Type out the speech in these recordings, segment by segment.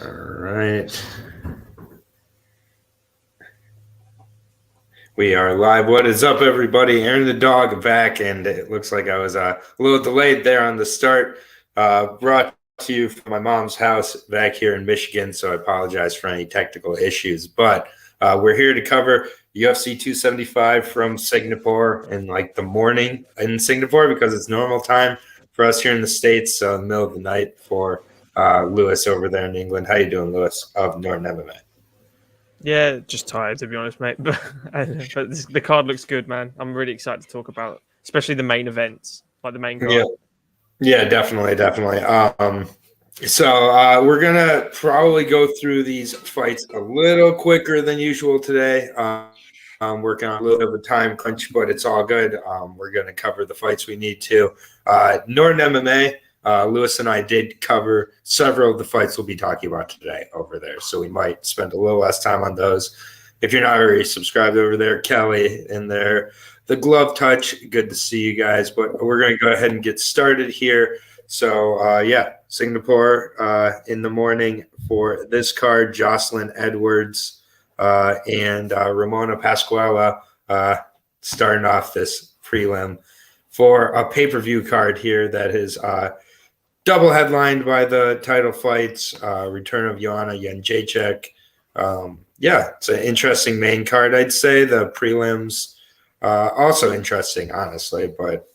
All right. We are live. What is up, everybody? Aaron the dog back, and it looks like I was a little delayed there on the start. Brought to you from my mom's house back here in Michigan, so I apologize for any technical issues. But we're here to cover UFC 275 from Singnapore in like the morning in Singnapore because it's normal time for us here in the States, so middle of the night for Lewis over there in England. How you doing, Lewis of Norton MMA? Yeah, just tired to be honest, mate. But the card looks good, man. I'm really excited to talk about, especially the main events, like the main card. Yeah, definitely. We're gonna probably go through these fights a little quicker than usual today. I'm working on a little bit of a time crunch, but it's all good. We're gonna cover the fights we need to. Norton MMA. Lewis and I did cover several of the fights we'll be talking about today over there, so we might spend a little less time on those. If you're not already subscribed over there, Kelly in there, the glove touch, good to see you guys. But we're going to go ahead and get started here. So Singnapore in the morning for this card, Jocelyn Edwards and Ramona Pasquala starting off this prelim for a pay-per-view card here that is double headlined by the title fights, return of Joanna Jędrzejczyk. It's an interesting main card, I'd say. The prelims also interesting, honestly, but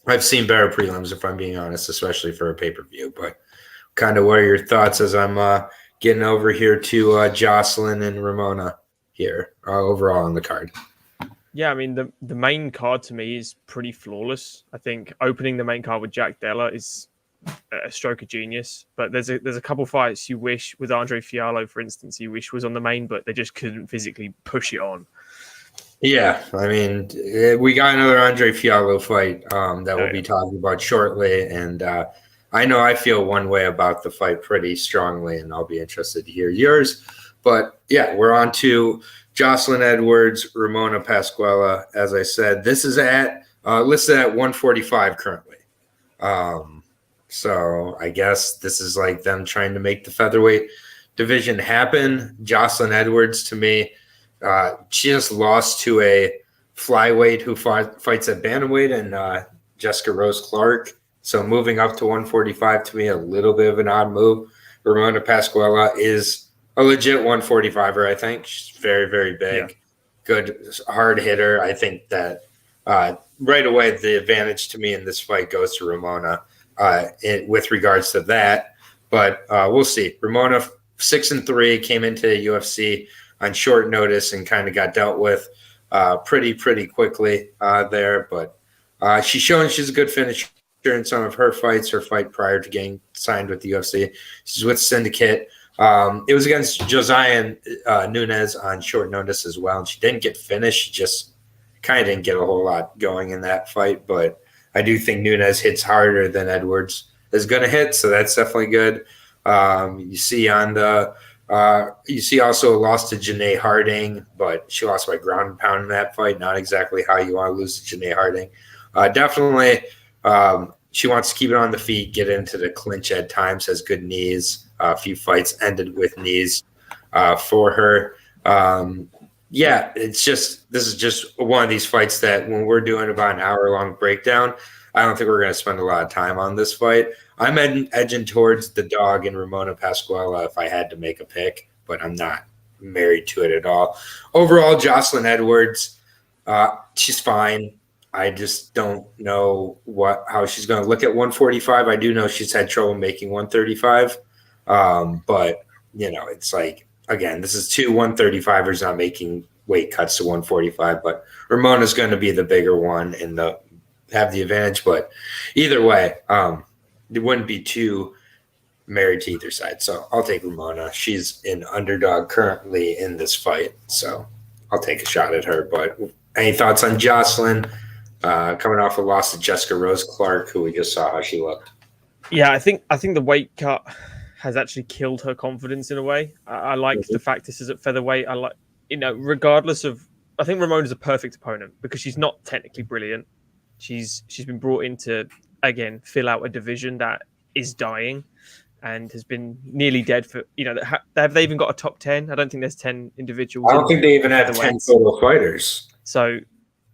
I've seen better prelims, if I'm being honest, especially for a pay-per-view. But kind of what are your thoughts as I'm getting over here to Jocelyn and Ramona here overall on the card? Yeah, I mean, the main card to me is pretty flawless. I think opening the main card with Jack Della is a stroke of genius. But there's a couple fights you wish, with Andre Fiallo, for instance, you wish was on the main, but they just couldn't physically push it on. Yeah, I mean, we got another Andre Fiallo fight that we'll be talking about shortly. And I know I feel one way about the fight pretty strongly, and I'll be interested to hear yours. But yeah, we're on to Jocelyn Edwards, Ramona Pasquala. As I said, this is at listed at 145 currently. So I guess this is like them trying to make the featherweight division happen. Jocelyn Edwards, to me, she just lost to a flyweight who fights at bantamweight and Jessica Rose Clark. So moving up to 145 to me, a little bit of an odd move. Ramona Pasquala is a legit 145er, I think. She's very, very big, good, hard hitter. I think that right away the advantage to me in this fight goes to Ramona with regards to that. But we'll see. Ramona, 6-3, came into UFC on short notice and kind of got dealt with pretty quickly there. But she's shown she's a good finisher in some of her fights. Her fight prior to getting signed with the UFC, she's with Syndicate. It was against Josiah Nunes on short notice as well, and she didn't get finished. She just kind of didn't get a whole lot going in that fight. But I do think Nunes hits harder than Edwards is going to hit, so that's definitely good. You see also a loss to Janae Harding, but she lost by ground and pound in that fight. Not exactly how you want to lose to Janae Harding. Definitely, she wants to keep it on the feet, get into the clinch at times, has good knees. A few fights ended with knees for her. This is just one of these fights that when we're doing about an hour-long breakdown, I don't think we're going to spend a lot of time on this fight. I'm edging towards the dog and Ramona Pasquala if I had to make a pick, but I'm not married to it at all. Overall, Jocelyn Edwards, she's fine. I just don't know how she's going to look at 145. I do know she's had trouble making 135. But, it's like, again, this is two 135ers not making weight cuts to 145, but Ramona's going to be the bigger one and have the advantage. But either way, it wouldn't be too married to either side. So I'll take Ramona. She's an underdog currently in this fight, so I'll take a shot at her. But any thoughts on Jocelyn coming off a loss to Jessica Rose Clark, who we just saw how she looked? Yeah, I think the weight cut has actually killed her confidence in a way. I like the fact this is at featherweight. I like, regardless of, I think Ramona's a perfect opponent because she's not technically brilliant. She's been brought in to, again, fill out a division that is dying. and has been nearly dead for, have they even got a top 10? I don't think there's 10 individuals. I don't think they even have 10 total fighters. So,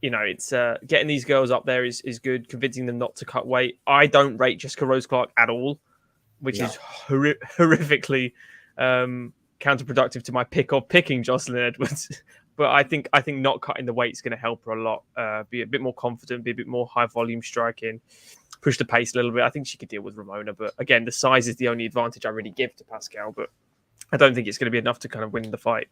it's getting these girls up there is good, convincing them not to cut weight. I don't rate Jessica Rose Clark at all, which is horrifically counterproductive to my pick of picking Jocelyn Edwards. But I think not cutting the weight is going to help her a lot. Be a bit more confident, be a bit more high volume striking, push the pace a little bit. I think she could deal with Ramona, but again, the size is the only advantage I really give to Pascal. But I don't think it's going to be enough to kind of win the fight.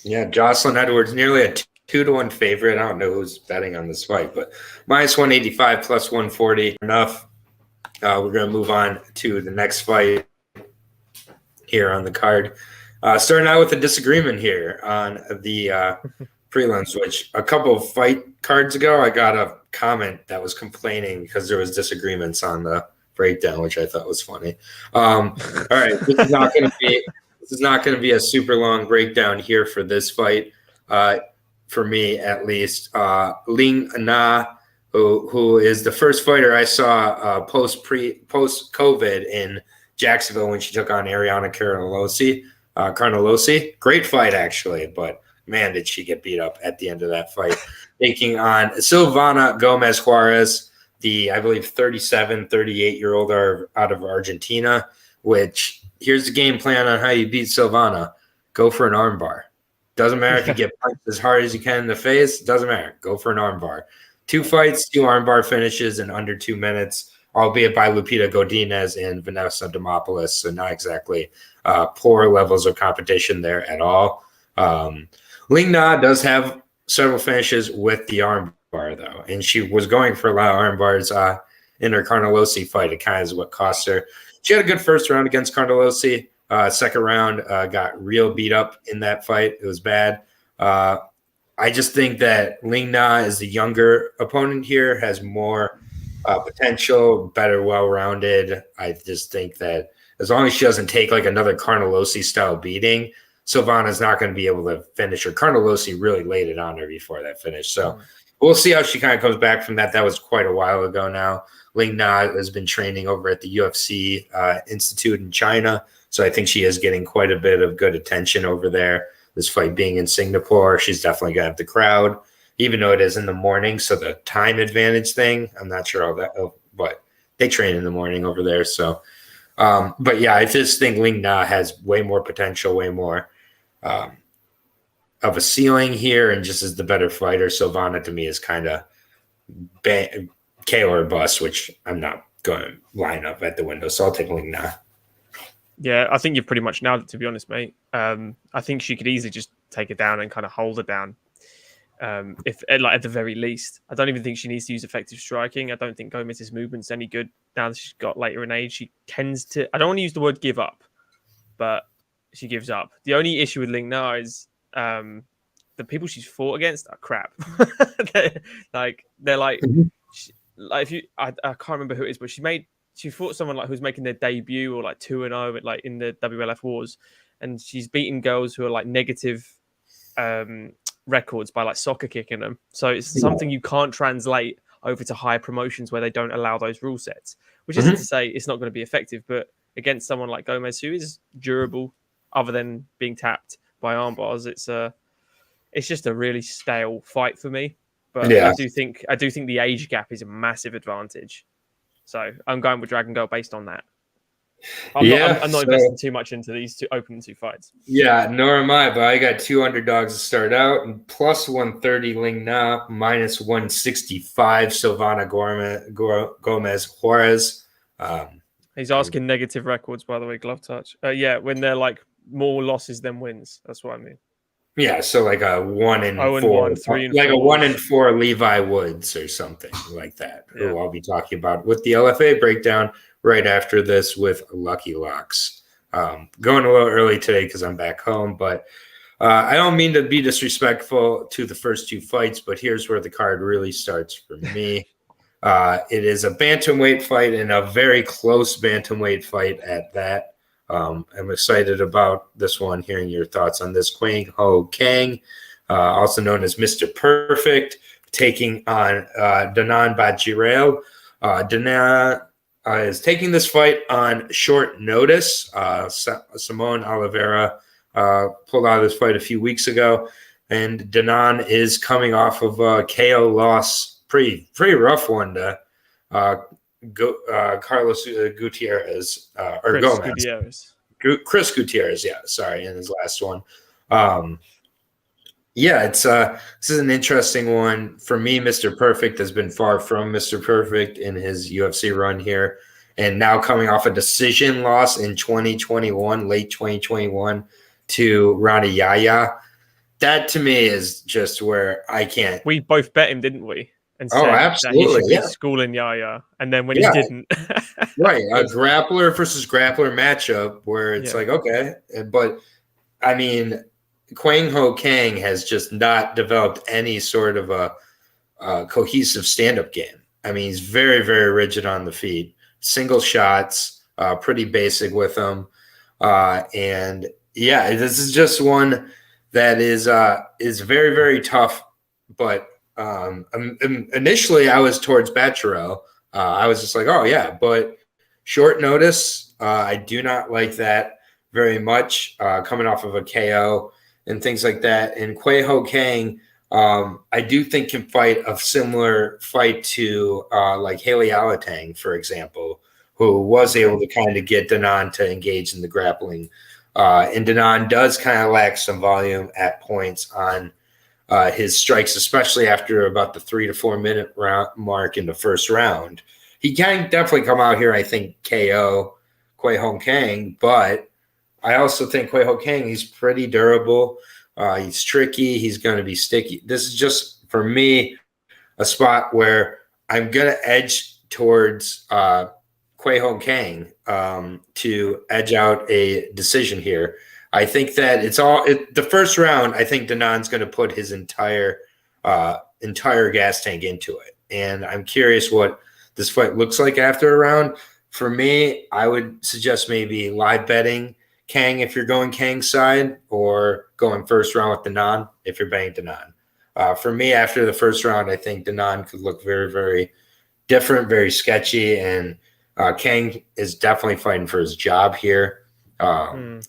Yeah, Jocelyn Edwards, nearly a 2-1 favorite. I don't know who's betting on this fight, but -185 plus 140 enough. We're going to move on to the next fight here on the card. Starting out with a disagreement here on the prelims, which a couple of fight cards ago, I got a comment that was complaining because there was disagreements on the breakdown, which I thought was funny. All right, this is not going to be a super long breakdown here for this fight, for me at least. Ling Na, who is the first fighter I saw post COVID in Jacksonville when she took on Ariana Carnelossi. Great fight, actually, but man, did she get beat up at the end of that fight. Taking on Silvana Gomez Juarez, the, I believe, 37, 38-year-old out of Argentina, which here's the game plan on how you beat Silvana. Go for an armbar. Doesn't matter if you get punched as hard as you can in the face. Doesn't matter. Go for an armbar. 2 fights, 2 armbar finishes in under 2 minutes, albeit by Lupita Godinez and Vanessa Demopoulos, so not exactly poor levels of competition there at all. Ling Na does have several finishes with the armbar, though, and she was going for a lot of armbars in her Carnelossi fight. It kind of is what cost her. She had a good first round against Carnelossi. Second round got real beat up in that fight. It was bad. I just think that Ling Na is the younger opponent here, has more potential, better, well-rounded. I just think that as long as she doesn't take like another Carnelossi-style beating, Silvana's not going to be able to finish her. Carnelossi really laid it on her before that finish. So we'll see how she kind of comes back from that. That was quite a while ago now. Ling Na has been training over at the UFC Institute in China, so I think she is getting quite a bit of good attention over there. This fight being in Singnapore, she's definitely going to have the crowd, even though it is in the morning. So the time advantage thing, I'm not sure all that, but they train in the morning over there. So, but yeah, I just think Ling Na has way more potential, way more of a ceiling here, and just as the better fighter. Silvana to me is kind of KO or bust, which I'm not going to line up at the window. So I'll take Ling Na. Yeah, I think you've pretty much nailed it, to be honest, mate. I think she could easily just take it down and kind of hold it down. If at the very least, I don't even think she needs to use effective striking. I don't think Gomez's movement's any good now that she's got later in age. She tends to, I don't want to use the word give up, but she gives up. The only issue with Ling Na is the people she's fought against are crap. they're like if you, I can't remember who it is, but she fought someone like who's making their debut or like 2-0 like in the WLF wars, and she's beaten girls who are like negative records by like soccer kicking them. So it's something you can't translate over to higher promotions where they don't allow those rule sets, which isn't to say it's not going to be effective, but against someone like Gomez, who is durable other than being tapped by arm bars, it's just a really stale fight for me. But yeah. I do think the age gap is a massive advantage. So I'm going with Dragon Girl based on that. I'm not investing too much into these opening 2 fights. Yeah, nor am I, but I got 2 underdogs to start out, and plus 130 Ling Na, minus 165 Silvana Gomez Juarez. He's asking negative records, by the way, Glove Touch. Yeah, when they're like more losses than wins. That's what I mean. Yeah, so like a 1-4, 3 and like 4. a 1-4 Levi Woods or something like that, who I'll be talking about with the LFA breakdown right after this with Lucky Locks. Going a little early today because I'm back home, but I don't mean to be disrespectful to the first 2 fights, but here's where the card really starts for me. It is a bantamweight fight, and a very close bantamweight fight at that. I'm excited about this one, hearing your thoughts on this. Kwang Ho Kang, also known as Mr. Perfect, taking on Danan Bajirel. Danan is taking this fight on short notice. Simone Oliveira pulled out of this fight a few weeks ago, and Danan is coming off of a KO loss, pretty rough one to Carlos Gutierrez or Chris Gomez. Gutierrez. Chris Gutierrez, in his last one. This is an interesting one for me. Mr. Perfect has been far from Mr. Perfect in his UFC run here, and now coming off a decision loss in 2021, late 2021, to Ronnie Yaya. That to me is just where I can't. We both bet him, didn't we? And said absolutely, that he should be schooling Yaya, and then when he didn't, right, a grappler versus grappler matchup where it's like, okay, but I mean, Kwang Ho Kang has just not developed any sort of a cohesive stand-up game. I mean, he's very, very rigid on the feet, single shots, pretty basic with him, and this is just one that is very, very tough. But initially, I was towards Bacharel. I was just like, oh yeah, but short notice, I do not like that very much. Coming off of a KO and things like that. And Kwang Ho Kang, I do think can fight a similar fight to like Haley Alatang, for example, who was able to kind of get Danan to engage in the grappling. And Danan does kind of lack some volume at points on his strikes, especially after about the 3 to 4 minute mark in the first round. He can definitely come out here, I think, KO Kwang Ho Kang, but I also think Kwang Ho Kang, he's pretty durable. He's tricky. He's going to be sticky. This is just, for me, a spot where I'm going to edge towards Kwang Ho Kang to edge out a decision here. I think that the first round, I think Danan's going to put his entire gas tank into it. And I'm curious what this fight looks like after a round. For me, I would suggest maybe live betting Kang if you're going Kang's side, or going first round with Danan if you're betting Danan. For me, after the first round, I think Danan could look very, very different, very sketchy, and Kang is definitely fighting for his job here. And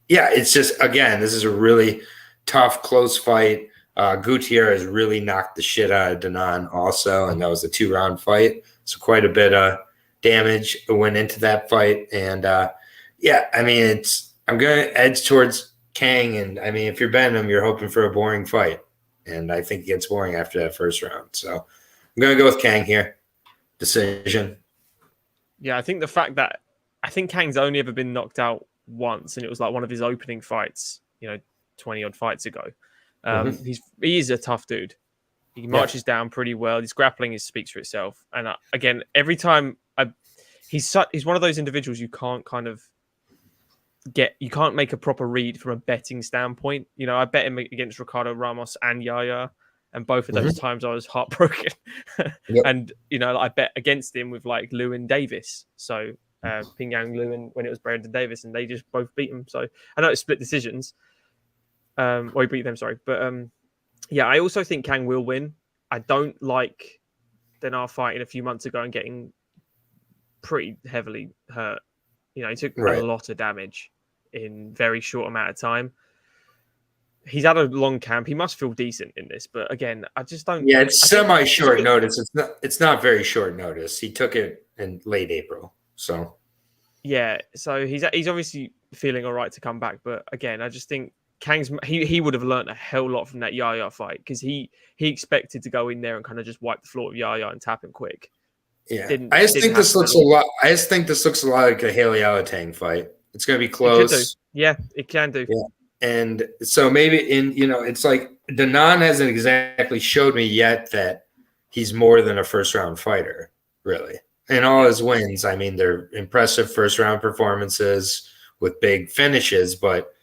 it's just, again, this is a really tough, close fight. Gutierrez really knocked the shit out of Danan also, and that was a 2-round fight. So quite a bit of damage went into that fight. And I mean, I'm going to edge towards Kang. And I mean, if you're betting him, you're hoping for a boring fight. And I think it gets boring after that first round. So I'm going to go with Kang here. Decision. Yeah, I think the fact that Kang's only ever been knocked out once, and it was like one of his opening fights, 20 odd fights ago. He is a tough dude. He marches down pretty well. His grappling speaks for itself. And again, every time he's one of those individuals you can't kind of you can't make a proper read from a betting standpoint. I bet him against Ricardo Ramos and Yaya, and both of those times I was heartbroken. And I bet against him with like Lewin Davis. So Pingyang Lewin when it was Brandon Davis, and they just both beat him. So I know it's split decisions. He beat them, sorry. But I also think Kang will win. I don't like Danar fighting a few months ago and getting pretty heavily hurt. He took a lot of damage in very short amount of time. He's had a long camp. He must feel decent in this, but again, I just don't. Yeah, it's semi-short notice. It's not very short notice. He took it in late April, so yeah. So he's obviously feeling all right to come back, but again, I just think Kang's he would have learned a hell lot from that Yaya fight, because he expected to go in there and kind of just wipe the floor with Yaya and tap him quick. Yeah, I just think this looks a lot like a Haley Alatang fight. It's going to be close. It can do. Yeah. And so maybe it's like Danan hasn't exactly showed me yet that he's more than a first-round fighter, really. And all his wins, I mean, they're impressive first-round performances with big finishes, but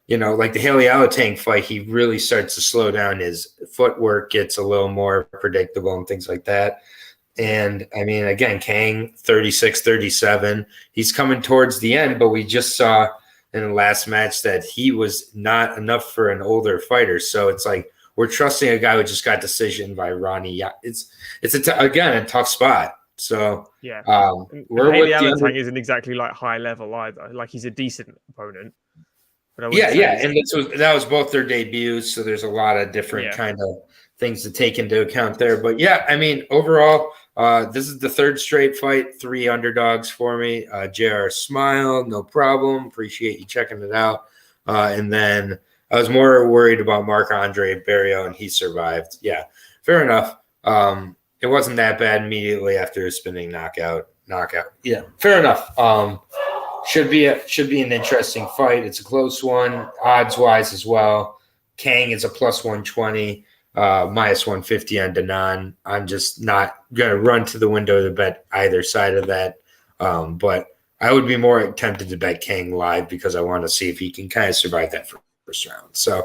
like the Haley Alatang fight, he really starts to slow down. His footwork gets a little more predictable and things like that. And I mean, again, Kang, 36-37. He's coming towards the end, but we just saw in the last match that he was not enough for an older fighter. So it's like we're trusting a guy who just got decision by Ronnie. Yeah, it's a tough spot. So Yeah. And we're Haley with the Alentang isn't exactly like high level either. Like he's a decent opponent, but I wouldn't Yeah, say yeah, and that was both their debuts, so there's a lot of different Yeah. kind of things to take into account there. But yeah, I mean, overall, this is the third straight fight, 3 underdogs for me. JR Smile, no problem. Appreciate you checking it out. And then I was more worried about Marc-Andre Barrio, and he survived. Yeah, fair enough. It wasn't that bad immediately after a spinning knockout. Yeah, fair enough. Should be an interesting fight. It's a close one, odds wise as well. Kang is a plus 120, minus 150 on Danan. I'm just not gonna run to the window to bet either side of that. But I would be more tempted to bet Kang live because I want to see if he can kind of survive that first round. So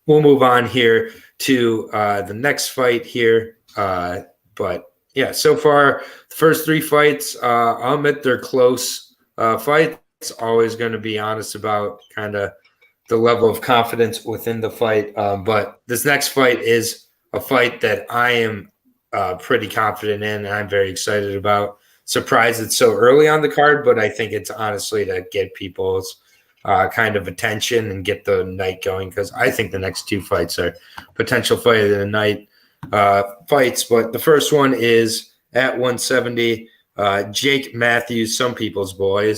we'll move on here to the next fight here. But yeah, so far the first 3 fights, I'll admit they're close. Fight. It's always going to be honest about kind of the level of confidence within the fight. But this next fight is a fight that I am pretty confident in and I'm very excited about. Surprised it's so early on the card, but I think it's honestly to get people's kind of attention and get the night going because I think the next 2 fights are potential fight of the night fights. But the first one is at 170. Jake Matthews, some people's boy,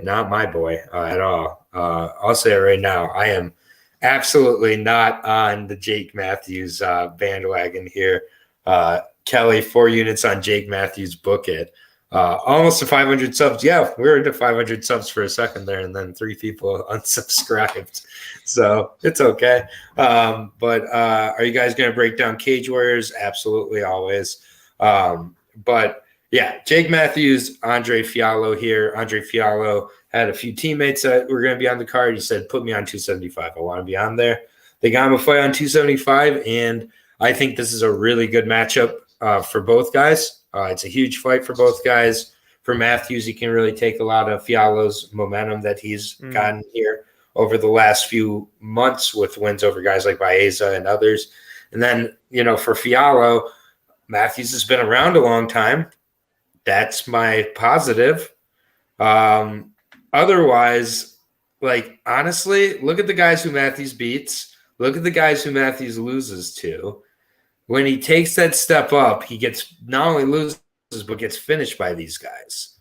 not my boy at all. I'll say it right now. I am absolutely not on the Jake Matthews bandwagon here. Kelly, 4 units on Jake Matthews, book it. Almost to 500 subs. Yeah, we were into 500 subs for a second there, and then 3 people unsubscribed. So it's okay. But are you guys going to break down Cage Warriors? Absolutely, always. But yeah, Jake Matthews, Andre Fiallo here. Andre Fiallo had a few teammates that were going to be on the card. He said, put me on 275. I want to be on there. They got him a fight on 275, and I think this is a really good matchup for both guys. It's a huge fight for both guys. For Matthews, he can really take a lot of Fiallo's momentum that he's gotten here over the last few months with wins over guys like Baeza and others. And then, for Fiallo, Matthews has been around a long time. That's my positive. Otherwise, honestly, look at the guys who Matthews beats. Look at the guys who Matthews loses to. When he takes that step up, he gets not only loses, but gets finished by these guys.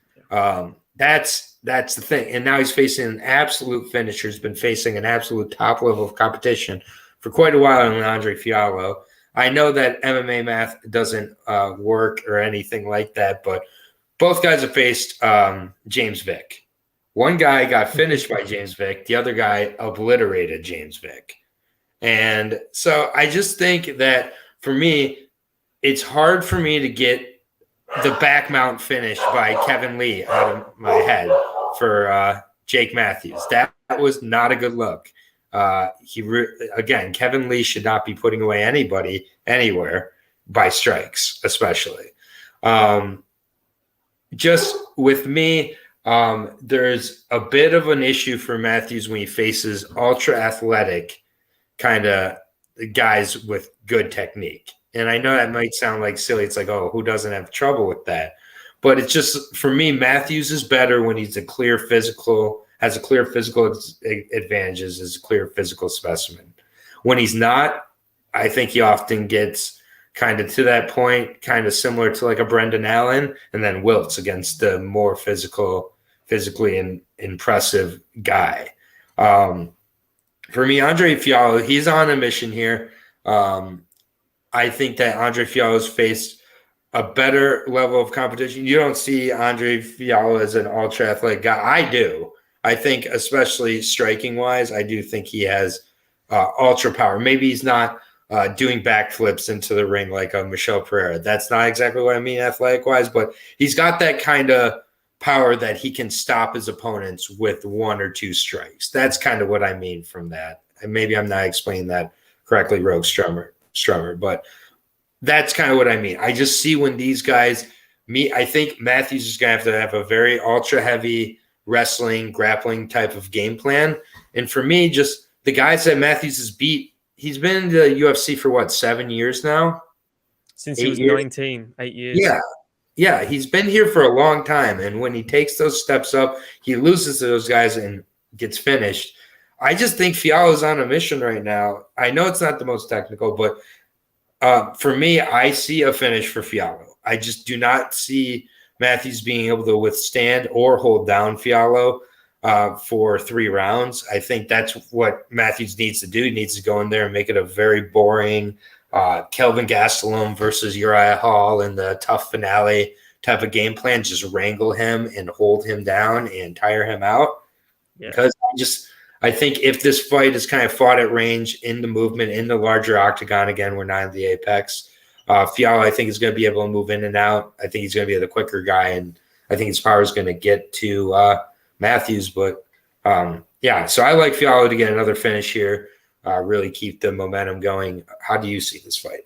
That's the thing. And now he's facing an absolute finisher. He's been facing an absolute top level of competition for quite a while in Andre Fiallo. I know that MMA math doesn't work or anything like that, but both guys have faced James Vick. One guy got finished by James Vick. The other guy obliterated James Vick. And so I just think that for me, it's hard for me to get the back mount finish by Kevin Lee out of my head for Jake Matthews. That was not a good look. Again, Kevin Lee should not be putting away anybody anywhere by strikes, especially. Just with me, there's a bit of an issue for Matthews when he faces ultra athletic kind of guys with good technique. And I know that might sound like silly. It's like, oh, who doesn't have trouble with that? But it's just, for me, Matthews is better when he's has a clear physical advantages, is a clear physical specimen. When he's not, I think he often gets kind of to that point, kind of similar to like a Brendan Allen, and then wilts against the more physically impressive guy. For me, Andre Fiallo, he's on a mission here. I think that Andre Fiallo's faced a better level of competition. You don't see Andre Fiallo as an ultra athletic guy. I do. I think, especially striking wise, I do think he has ultra power. Maybe he's not doing backflips into the ring like a Michel Pereira. That's not exactly what I mean athletic wise, but he's got that kind of power that he can stop his opponents with 1 or 2 strikes. That's kind of what I mean from that. And maybe I'm not explaining that correctly, Rogue Strummer, but that's kind of what I mean. I just see when these guys meet, I think Matthews is going to have a very ultra heavy wrestling, grappling type of game plan. And for me, just the guys that Matthews has beat, he's been in the UFC for 7 years now. Since he 8 was years. 19, 8 years. Yeah. Yeah, he's been here for a long time. And when he takes those steps up, he loses to those guys and gets finished. I just think Fialho's on a mission right now. I know it's not the most technical, but for me, I see a finish for Fialho. I just do not see Matthews being able to withstand or hold down Fialho for 3 rounds. I think that's what Matthews needs to do. He needs to go in there and make it a very boring Kelvin Gastelum versus Uriah Hall in the tough finale type of game plan. Just wrangle him and hold him down and tire him out. Yeah. Because I think if this fight is kind of fought at range, in the movement, in the larger octagon, again, we're not in the apex. Fialho, I think, is going to be able to move in and out. I think he's going to be the quicker guy, and I think his power is going to get to Matthews. But, so I like Fialho to get another finish here, really keep the momentum going. How do you see this fight?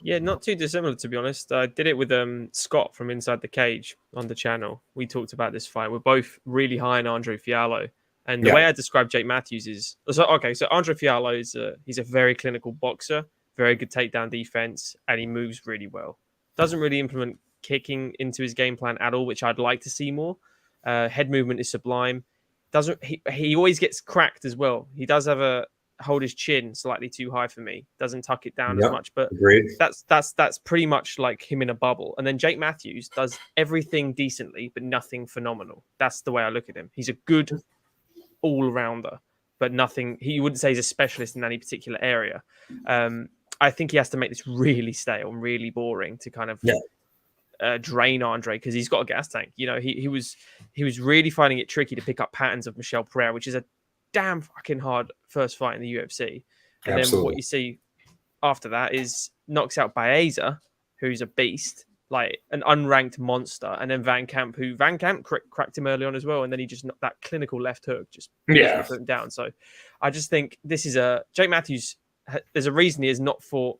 Yeah, not too dissimilar, to be honest. I did it with Scott from Inside the Cage on the channel. We talked about this fight. We're both really high on Andre Fialho. And the way I describe Jake Matthews is... So Andre Fialho he's a very clinical boxer, very good takedown defense, and he moves really well. Doesn't really implement kicking into his game plan at all, which I'd like to see more. Head movement is sublime. He always gets cracked as well. He does have hold his chin slightly too high for me. Doesn't tuck it down as much, but that's pretty much like him in a bubble. And then Jake Matthews does everything decently, but nothing phenomenal. That's the way I look at him. He's a good all-rounder, but nothing. He wouldn't say he's a specialist in any particular area. I think he has to make this really stale and really boring to kind of drain Andre, because he's got a gas tank. You know, he was really finding it tricky to pick up patterns of Michel Pereira, which is a damn fucking hard first fight in the UFC. And then what you see after that is knocks out Baeza, who's a beast, like an unranked monster, and then Van Camp cracked him early on as well, and then he just that clinical left hook just put him down. So I just think this is Jake Matthews. There's a reason he has not fought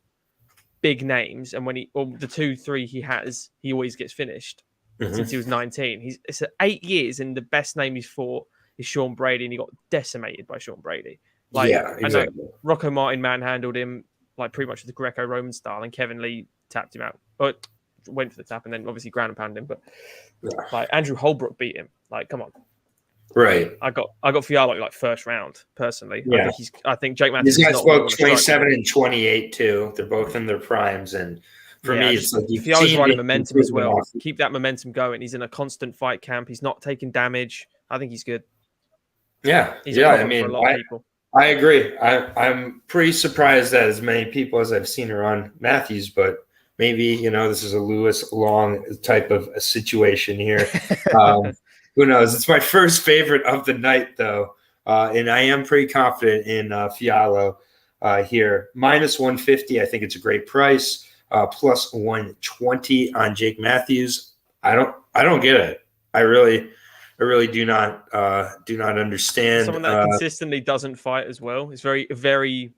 big names, and when the 2-3 he always gets finished since he was 19. It's 8 years, and the best name he's fought is Sean Brady, and he got decimated by Sean Brady. Exactly. I know Rocco Martin manhandled him like pretty much with the Greco-Roman style, and Kevin Lee tapped him out. But went for the tap, and then obviously ground and pounded him. But like Andrew Holbrook beat him. Like, come on. Right. I got Fialho like first round personally. Yeah. I think Jake Matthews. These guys both 27 and 28 too. They're both in their primes, and for me, it's like Fialho's riding momentum as well. Keep that momentum going. He's in a constant fight camp. He's not taking damage. I think he's good. Yeah, he's a problem for a lot of people. I agree. I'm pretty surprised that as many people as I've seen are on Matthews, but maybe this is a Lewis Long type of a situation here. Who knows? It's my first favorite of the night, though, and I am pretty confident in Fialho here. Minus 150, I think it's a great price. Plus 120 on Jake Matthews. I don't get it. I really do not understand. Someone that consistently doesn't fight as well. It's very, very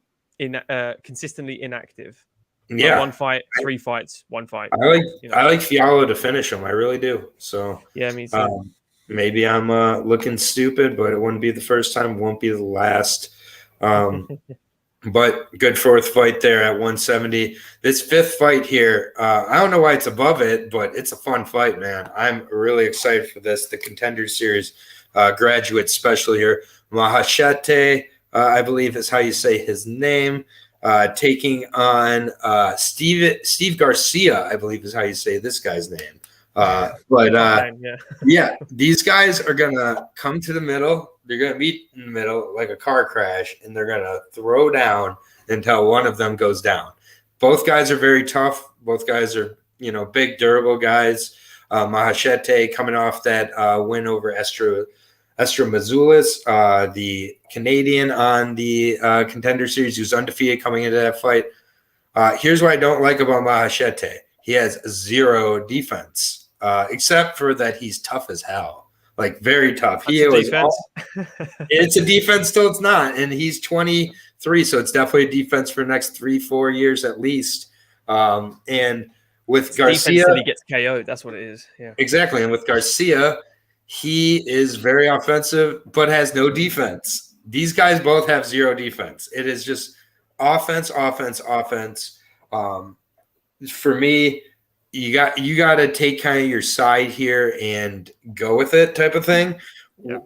consistently inactive. Yeah, like 1 fight, 3 fights, 1 fight. I like Fialho to finish him. I really do. So yeah, me too. Maybe I'm looking stupid, but it wouldn't be the first time. Won't be the last. But good 4th fight there at 170. This 5th fight here, I don't know why it's above it, but it's a fun fight, man. I'm really excited for this. The Contender Series graduate special here. Mahashete, I believe is how you say his name, taking on Steve Garcia, I believe is how you say this guy's name. These guys are going to come to the middle. They're going to meet in the middle like a car crash, and they're going to throw down until one of them goes down. Both guys are very tough. Both guys are, big, durable guys. Mahashete coming off that win over Esther Mazulis, the Canadian on the Contender Series, who's undefeated coming into that fight. Here's what I don't like about Mahashete. He has 0 defense, except for that he's tough as hell. Like, very tough. It's a defense till it's not. And he's 23, so it's definitely a defense for the next 3-4 years at least. And with Garcia, till he gets KO'd. That's what it is. Yeah, exactly. And with Garcia, he is very offensive, but has no defense. These guys both have 0 defense. It is just offense. for me, you got to take kind of your side here and go with it type of thing. Yeah.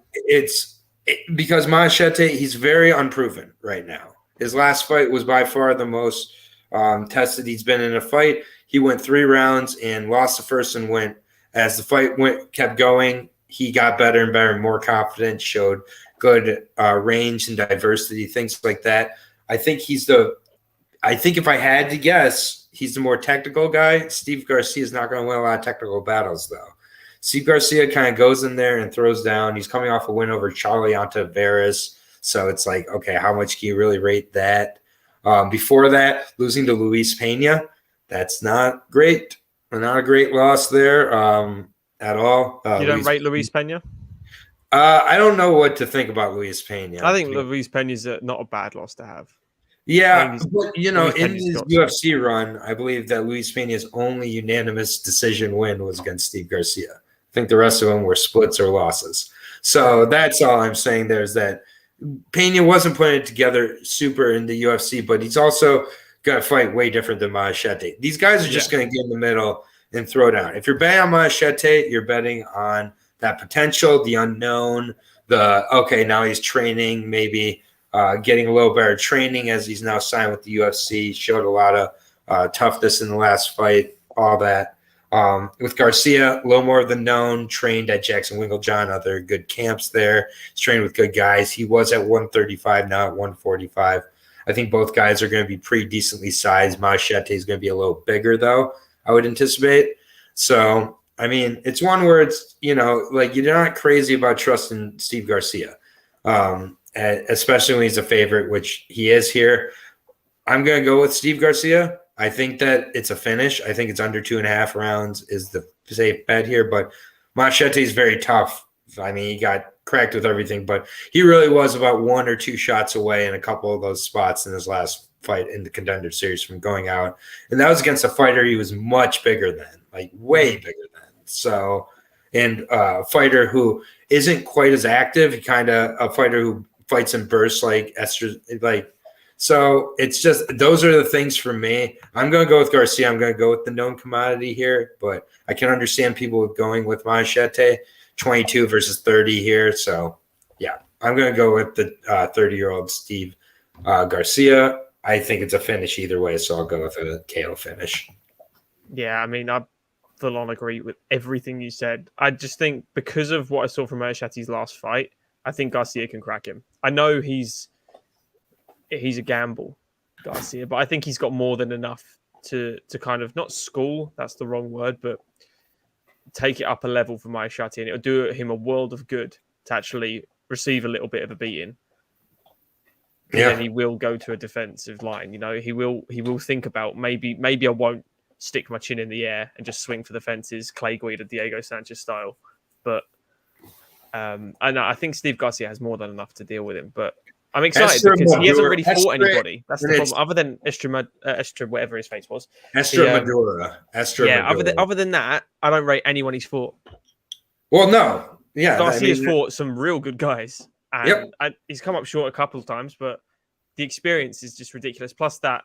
Because Machete, he's very unproven right now. His last fight was by far the most tested he's been in a fight. He went 3 rounds and lost the first and went as the fight kept going. He got better and better and more confident, showed good range and diversity, things like that. I think if I had to guess, he's the more technical guy. Steve Garcia is not going to win a lot of technical battles, though. Steve Garcia kind of goes in there and throws down. He's coming off a win over Charlie Ontiveros. So it's like, okay, how much can you really rate that? Before that, losing to Luis Pena, that's not great. Not a great loss there at all. You don't rate Luis Pena? I don't know what to think about Luis Pena. I think Luis Pena's not a bad loss to have. Yeah, but in his UFC run, I believe that Luis Pena's only unanimous decision win was against Steve Garcia. I think the rest of them were splits or losses. So that's all I'm saying there is that Pena wasn't putting it together super in the UFC, but he's also got to fight way different than Machete. These guys are just going to get in the middle and throw down. If you're betting on Machete, you're betting on that potential, the unknown, now he's training, maybe getting a little better training as he's now signed with the UFC, showed a lot of toughness in the last fight, all that. With Garcia, a little more of the known, trained at Jackson Winklejohn, other good camps there. He's trained with good guys. He was at 135, now at 145. I think both guys are going to be pretty decently sized. Machete is going to be a little bigger, though, I would anticipate. So, I mean, it's one where it's, you're not crazy about trusting Steve Garcia, especially when he's a favorite, which he is here. I'm going to go with Steve Garcia. I think that it's a finish. I think it's under 2.5 rounds is the safe bet here. But Machete is very tough. I mean, he got cracked with everything, but he really was about 1 or 2 shots away in a couple of those spots in his last fight in the Contender Series from going out. And that was against a fighter he was much bigger than, like way bigger than. So, and a fighter who isn't quite as active, kind of a fighter who fights in bursts like Esther, so it's just those are the things for me. I'm going to go with Garcia. I'm going to go with the known commodity here, but I can understand people going with Machete, 22 versus 30 here. So, yeah, I'm going to go with the 30-year-old Steve Garcia. I think it's a finish either way, so I'll go with a KO finish. Yeah, I mean, I full on agree with everything you said. I just think because of what I saw from Machete's last fight, I think Garcia can crack him. I know he's a gamble, Garcia, but I think he's got more than enough to kind of not school, that's the wrong word, but take it up a level for Machete, and it'll do him a world of good to actually receive a little bit of a beating. Yeah. And then he will go to a defensive line. He will think about maybe I won't stick my chin in the air and just swing for the fences, Clay Guida, Diego Sanchez style. But I think Steve Garcia has more than enough to deal with him. But I'm excited because he hasn't really fought anybody. That's the problem. Other than Estra, whatever his face was. Madura. Other than that, I don't rate anyone he's fought. Well, no. Yeah. Garcia's fought some real good guys. And he's come up short a couple of times, but the experience is just ridiculous. Plus that,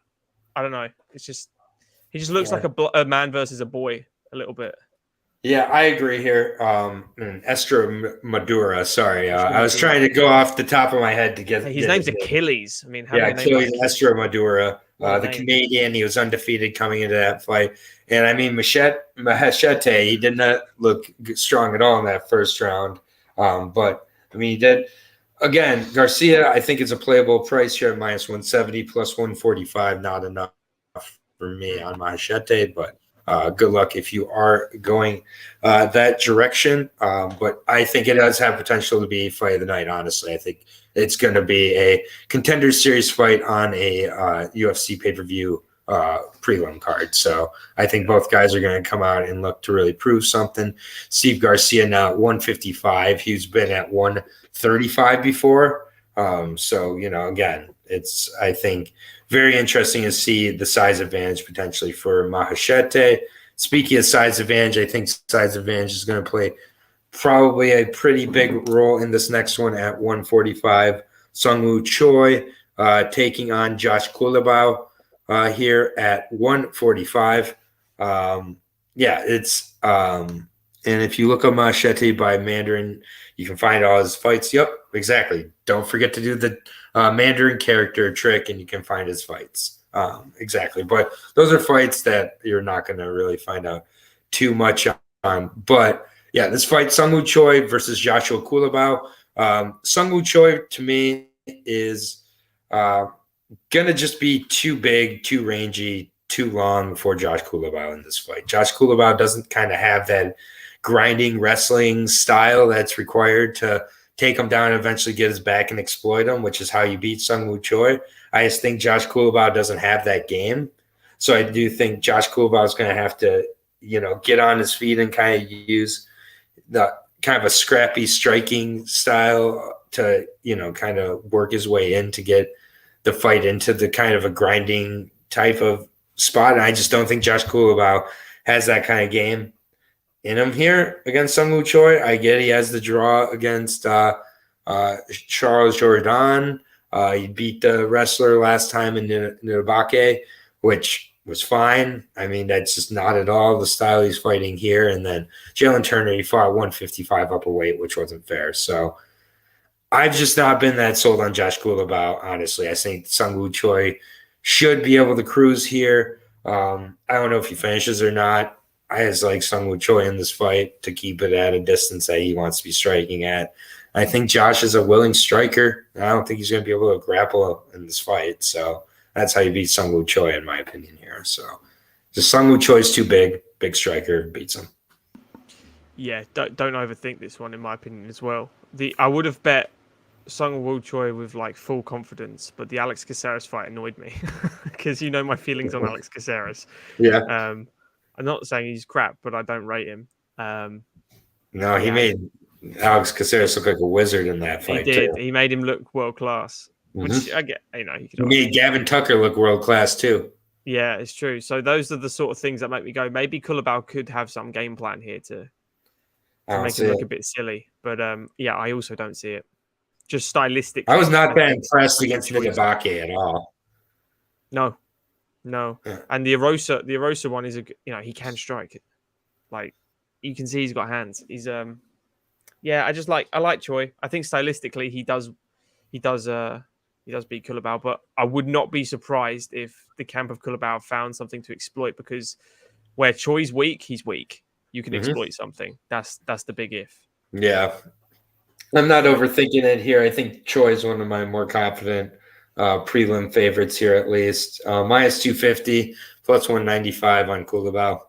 I don't know. It's just, he just looks like a man versus a boy a little bit. Yeah, I agree here. Estra Madura. Sorry, I was trying to go off the top of my head to get. His name's Achilles. I mean, Achilles Estra Madura, the Canadian. He was undefeated coming into that fight, and I mean Machete. He did not look strong at all in that first round, but I mean he did. Again, Garcia, I think it's a playable price here at -170 plus 145. Not enough for me on Machete, but. Good luck if you are going that direction. But I think it does have potential to be fight of the night, honestly. I think it's going to be a Contender Series fight on a UFC pay-per-view prelim card. So I think both guys are going to come out and look to really prove something. Steve Garcia now at 155. He's been at 135 before. So, again, it's, I think, very interesting to see the size advantage potentially for Machete. Speaking of size advantage, I think size advantage is going to play probably a pretty big role in this next one at 145. Sungwoo Choi taking on Josh Kulabau. here at 145. Yeah, it's and if you look up Machete by Mandarin, you can find all his fights. Yep, exactly. Don't forget to do the Mandarin character trick, and you can find his fights. Exactly. But those are fights that you're not going to really find out too much on. But yeah, this fight, Sungwoo Choi versus Joshua Culibao. Sungwoo Choi, to me, is going to just be too big, too rangy, too long for Josh Culibao in this fight. Josh Culibao doesn't kind of have that grinding wrestling style that's required to take him down and eventually get his back and exploit him, which is how you beat Sungwoo Choi. I just think Josh Culibao doesn't have that game. So I do think Josh Culibao is going to have to, get on his feet and kind of use the kind of a scrappy striking style to, kind of work his way in to get the fight into the kind of a grinding type of spot. And I just don't think Josh Culibao has that kind of game in him here against Sungwoo Choi. I get he has the draw against Charles Jourdain. He beat the wrestler last time in Nidabake, which was fine. I mean, that's just not at all the style he's fighting here. And then Jalen Turner, he fought 155 upper weight, which wasn't fair. So I've just not been that sold on Josh Culibao, honestly. I think Sungwoo Choi should be able to cruise here. I don't know if he finishes or not. I just like Sungwoo Choi in this fight to keep it at a distance that he wants to be striking at. I think Josh is a willing striker. I don't think he's going to be able to grapple in this fight. So that's how you beat Sungwoo Choi, in my opinion, here. So just Sungwoo Choi is too big striker, beats him. Yeah, don't overthink this one, in my opinion, as well. I would have bet Sungwoo Choi with like full confidence, but the Alex Caceres fight annoyed me because my feelings on Alex Caceres. Yeah. I'm not saying he's crap, but I don't rate him. No, he made Alex Caceres look like a wizard in that fight. He did. Too. He made him look world class, which I get. He made Gavin Tucker look world class too. Yeah, it's true. So those are the sort of things that make me go, maybe Culibao could have some game plan here to make him look a bit silly. But I also don't see it. Just stylistically, I was not that impressed against Nidabake at all. No. Yeah. And the Erosa one is he can strike. Like you can see he's got hands. He's I like Choi. I think stylistically he does beat Culibao, but I would not be surprised if the camp of Culibao found something to exploit, because where Choi's weak, he's weak. You can exploit something. That's the big if. Yeah. I'm not overthinking it here. I think Choi is one of my more confident prelim favorites here, at least. Minus 250, plus 195 on Culibao.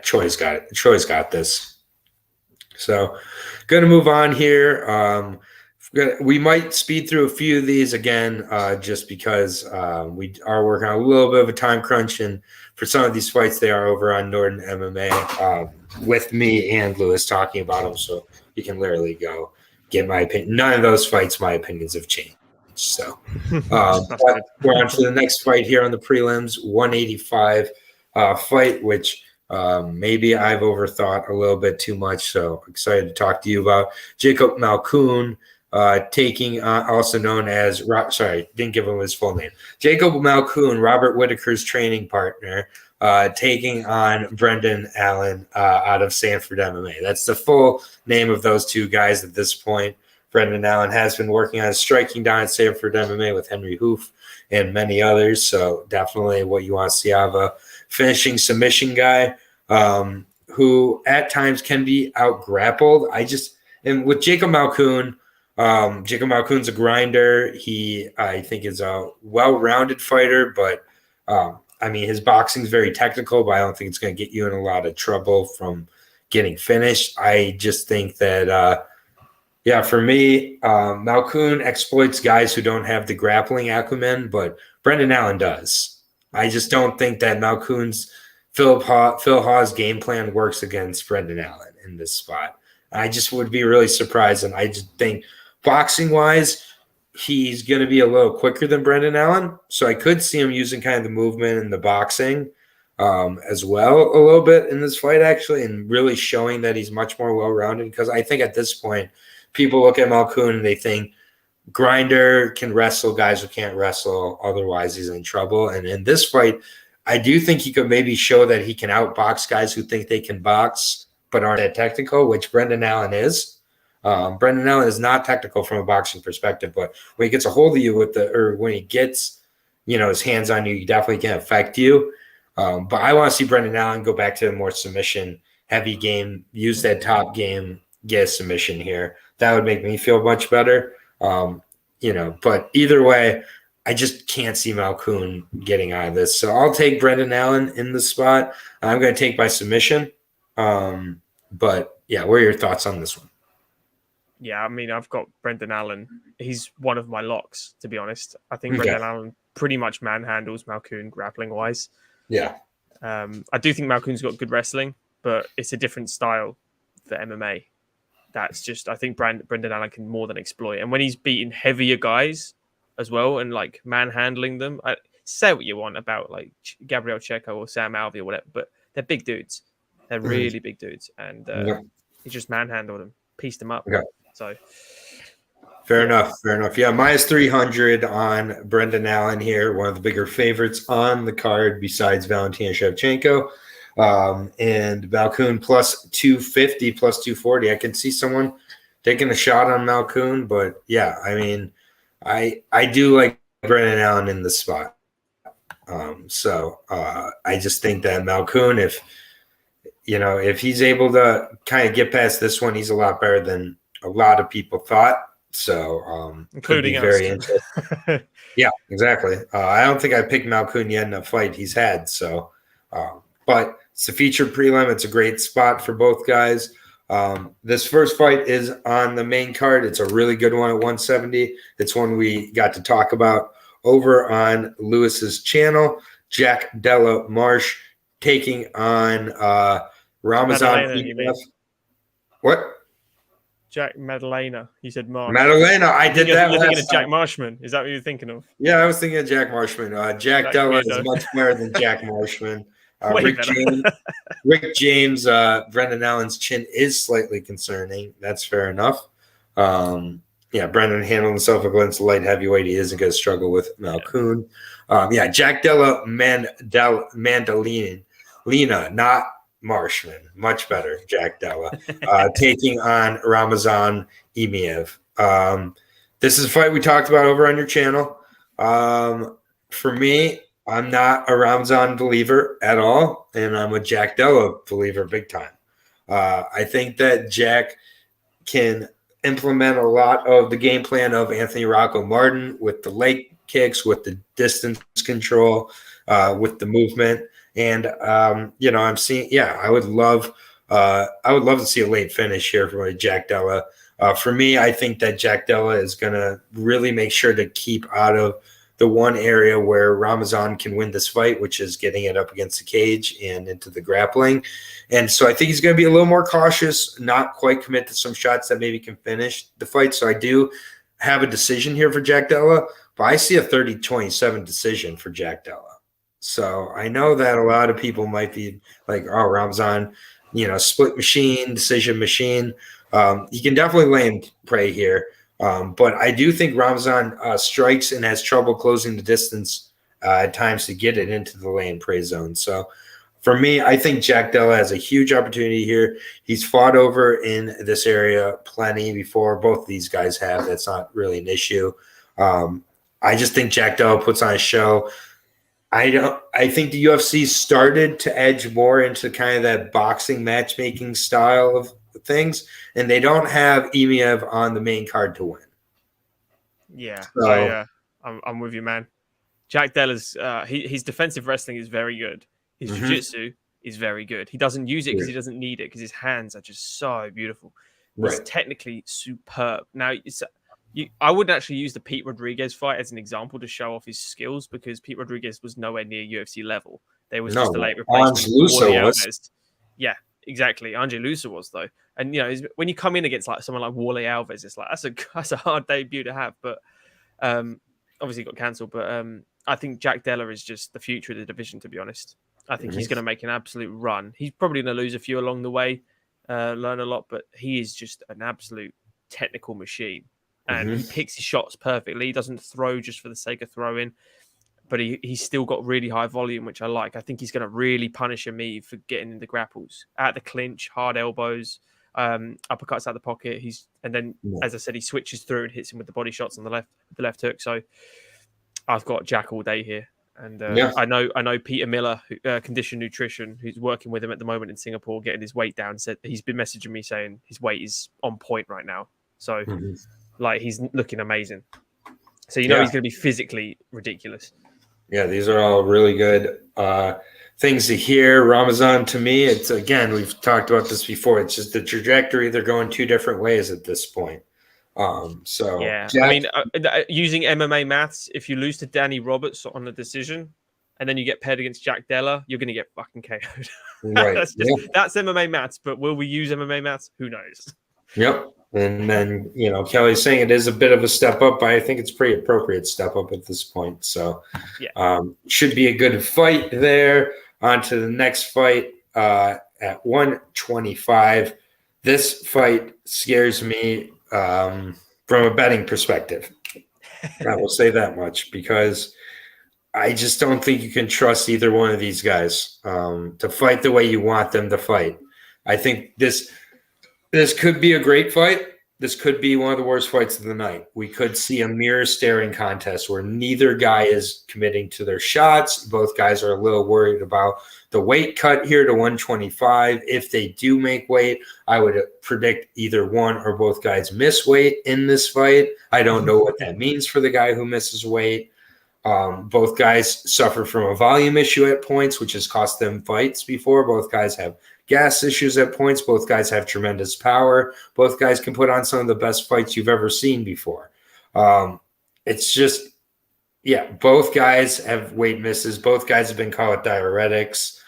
Choi's got it. Choi's got this. So, going to move on here. We might speed through a few of these again, just because we are working on a little bit of a time crunch, and for some of these fights, they are over on Norton MMA with me and Lewis talking about them. So you can literally go get my opinion. None of those fights, my opinions have changed. So but we're on to the next fight here on the prelims, 185 fight, which maybe I've overthought a little bit too much. So excited to talk to you about Jacob Malkoun, taking also known as didn't give him his full name. Jacob Malkoun, Robert Whitaker's training partner, taking on Brendan Allen out of Sanford MMA. That's the full name of those two guys at this point. Brendan Allen has been working on striking down at Sanford MMA with Henry Hoof and many others. So definitely what you want to see out of a finishing submission guy who at times can be out grappled. And with Jacob Malkoun, Malkoun's a grinder. I think is a well-rounded fighter, but his boxing's very technical, but I don't think it's going to get you in a lot of trouble from getting finished. I just think that, for me, Malkoun exploits guys who don't have the grappling acumen, but Brendan Allen does. I just don't think that Malkoun's Phil Hawes' game plan works against Brendan Allen in this spot. I just would be really surprised, and I just think boxing-wise, he's going to be a little quicker than Brendan Allen, so I could see him using kind of the movement and the boxing as well a little bit in this fight, actually, and really showing that he's much more well-rounded, because I think at this point, people look at Malkoun and they think grinder, can wrestle guys who can't wrestle. Otherwise, he's in trouble. And in this fight, I do think he could maybe show that he can outbox guys who think they can box but aren't that technical, which Brendan Allen is. Brendan Allen is not technical from a boxing perspective, but when he gets a hold of you when he gets, his hands on you, he definitely can affect you. But I want to see Brendan Allen go back to a more submission heavy game, use that top game, get a submission here. That would make me feel much better. But either way, I just can't see Malkoun getting out of this. So I'll take Brendan Allen in the spot. I'm going to take my submission. But yeah, what are your thoughts on this one? Yeah, I mean, I've got Brendan Allen. He's one of my locks, to be honest. I think Brendan Allen pretty much manhandles Malkoun grappling-wise. Yeah. I do think Malkoun's got good wrestling, but it's a different style for MMA. That's just, I think Brendan Allen can more than exploit. And when he's beating heavier guys as well and like manhandling them, say what you want about like Gabriel Checo or Sam Alvey or whatever, but they're big dudes. They're really big dudes. And he just manhandled them, pieced them up. Okay. So fair enough. Yeah, minus 300 on Brendan Allen here, one of the bigger favorites on the card besides Valentina Schevchenko. And Malkoun plus 250, plus 240. I can see someone taking a shot on Malkoun, but yeah, I mean, I do like Brendan Allen in the spot. I just think that Malkoun, if he's able to kind of get past this one, he's a lot better than a lot of people thought. So, including us. Very interesting. Yeah, exactly. I don't think I picked Malkoun yet in a fight he's had. So, but it's a featured prelim. It's a great spot for both guys. This first fight is on the main card. It's a really good one at 170. It's one we got to talk about over on Lewis's channel. Jack Della Marsh taking on Ramazan. What? Jack Madalena. You said Marsh. Madalena. I did that. You're thinking of Jack Marshman. Is that what you're thinking of? Yeah, I was thinking of Jack Marshman. Jack Della is much better than Jack Marshman. Rick James, Brendan Allen's chin is slightly concerning. That's fair enough. Brendan handled himself against light heavyweight. He isn't going to struggle with Malkoun. Jack Della Mandalina, not Marshman. Much better, Jack Della. Taking on Ramazan Imiev. This is a fight we talked about over on your channel. For me, I'm not a Ramazan believer at all, and I'm a Jack Della believer big time. I think that Jack can implement a lot of the game plan of Anthony Rocco Martin with the leg kicks, with the distance control, with the movement. And I'm seeing, I would love to see a late finish here from Jack Della. For me, I think that Jack Della is going to really make sure to keep out of the one area where Ramazan can win this fight, which is getting it up against the cage and into the grappling. And so I think he's going to be a little more cautious, not quite commit to some shots that maybe can finish the fight. So I do have a decision here for Jack Della, but I see a 30-27 decision for Jack Della. So I know that a lot of people might be like, oh, Ramazan, split machine, decision machine. He can definitely lay and pray here. But I do think Ramazan strikes and has trouble closing the distance at times to get it into the lay and pray zone. So for me, I think Jack Della has a huge opportunity here. He's fought over in this area plenty before. Both of these guys have. That's not really an issue. I just think Jack Della puts on a show. I think the UFC started to edge more into kind of that boxing matchmaking style of things, and they don't have Imiev on the main card to win. Yeah, so, I'm with you, man. Jack Della's his defensive wrestling is very good. His jiu-jitsu is very good. He doesn't use it because he doesn't need it because his hands are just so beautiful. He's technically superb. Now, I wouldn't actually use the Pete Rodriguez fight as an example to show off his skills because Pete Rodriguez was nowhere near UFC level. There was just a late replacement. Yeah, exactly. Andre Lusa was though, and when you come in against like someone like Wale Alves, it's like that's a hard debut to have. But obviously got cancelled. But I think Jack Della is just the future of the division. To be honest, I think he's going to make an absolute run. He's probably going to lose a few along the way, learn a lot, but he is just an absolute technical machine. and he picks his shots perfectly. He doesn't throw just for the sake of throwing, but he's still got really high volume, which I like. I think he's going to really punish Hamid for getting in the grapples, at the clinch, hard elbows, uppercuts out the pocket. And then, as I said, he switches through and hits him with the body shots on the left hook. So I've got Jack all day here. And I know Peter Miller, Condition Nutrition, who's working with him at the moment in Singapore, getting his weight down. Said he's been messaging me saying his weight is on point right now. So, like, he's looking amazing. So he's going to be physically ridiculous. Yeah, these are all really good things to hear. Ramazan, to me, it's, again, we've talked about this before. It's just the trajectory. They're going two different ways at this point. Yeah, Jack, I mean, using MMA maths, if you lose to Danny Roberts on a decision and then you get paired against Jack Della, you're going to get fucking KO'd. right. That's MMA maths, but will we use MMA maths? Who knows? Yep. And then, Kelly's saying it is a bit of a step up, but I think it's pretty appropriate step up at this point. So should be a good fight there. On to the next fight at 125. This fight scares me from a betting perspective. I will say that much, because I just don't think you can trust either one of these guys to fight the way you want them to fight. I think this could be a great fight. This could be one of the worst fights of the night. We could see a mirror staring contest where neither guy is committing to their shots. Both guys are a little worried about the weight cut here to 125. If they do make weight, I would predict either one or both guys miss weight in this fight. I don't know what that means for the guy who misses weight. Both guys suffer from a volume issue at points, which has cost them fights before. Both guys have gas issues at points. Both guys have tremendous power. Both guys can put on some of the best fights you've ever seen before. It's just, both guys have weight misses. Both guys have been caught with diuretics.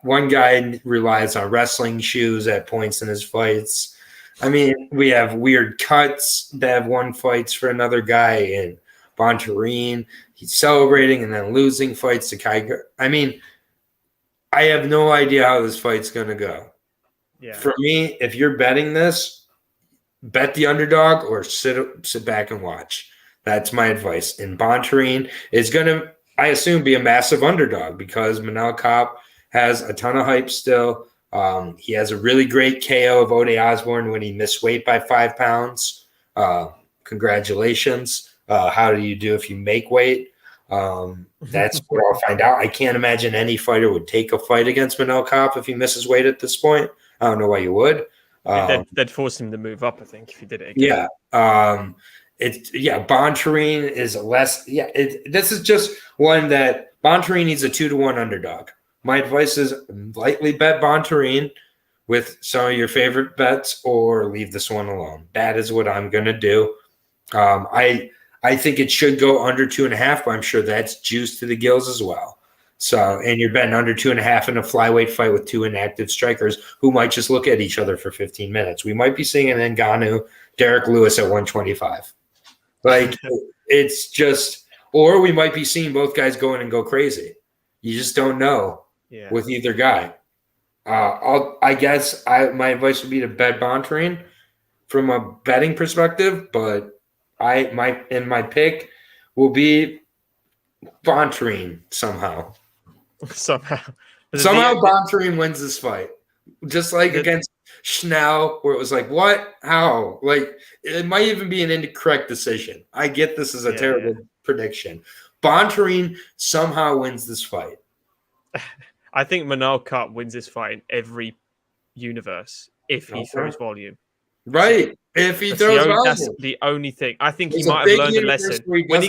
One guy relies on wrestling shoes at points in his fights. I mean, we have weird cuts that have won fights for another guy in Bontarine. He's celebrating and then losing fights to Kai. I mean, I have no idea how this fight's going to go. Yeah. For me, if you're betting this, bet the underdog or sit back and watch. That's my advice. And Bontarine is going to, I assume, be a massive underdog because Manel Kape has a ton of hype still. He has a really great KO of Ode Osborne when he missed weight by 5 pounds. Congratulations. How do you do if you make weight? That's what I'll find out. I can't imagine any fighter would take a fight against Manel Kape if he misses weight at this point. I don't know why you would. They'd force him to move up, I think, if he did it again. Bontarine is less. This is just one that Bontarine needs a 2-1 underdog. My advice is lightly bet Bontarine with some of your favorite bets, or leave this one alone. That is what I'm going to do. I think it should go under 2.5, but I'm sure that's juice to the gills as well. So, and you're betting under 2.5 in a flyweight fight with two inactive strikers who might just look at each other for 15 minutes. We might be seeing an Ngannou, Derek Lewis at 125. Like, it's just, or we might be seeing both guys go in and go crazy. You just don't know with either guy. I guess my advice would be to bet Bontarine from a betting perspective, but my pick will be Bontarine somehow. Somehow Bontarine wins this fight. Just like against Schnell, where it was like, what? How? Like, it might even be an incorrect decision. I get this is a terrible prediction. Bontarine somehow wins this fight. I think Manel Kape wins this fight in every universe if he throws volume. Right. If he throws volume. That's the only thing. I think he might have learned a lesson. When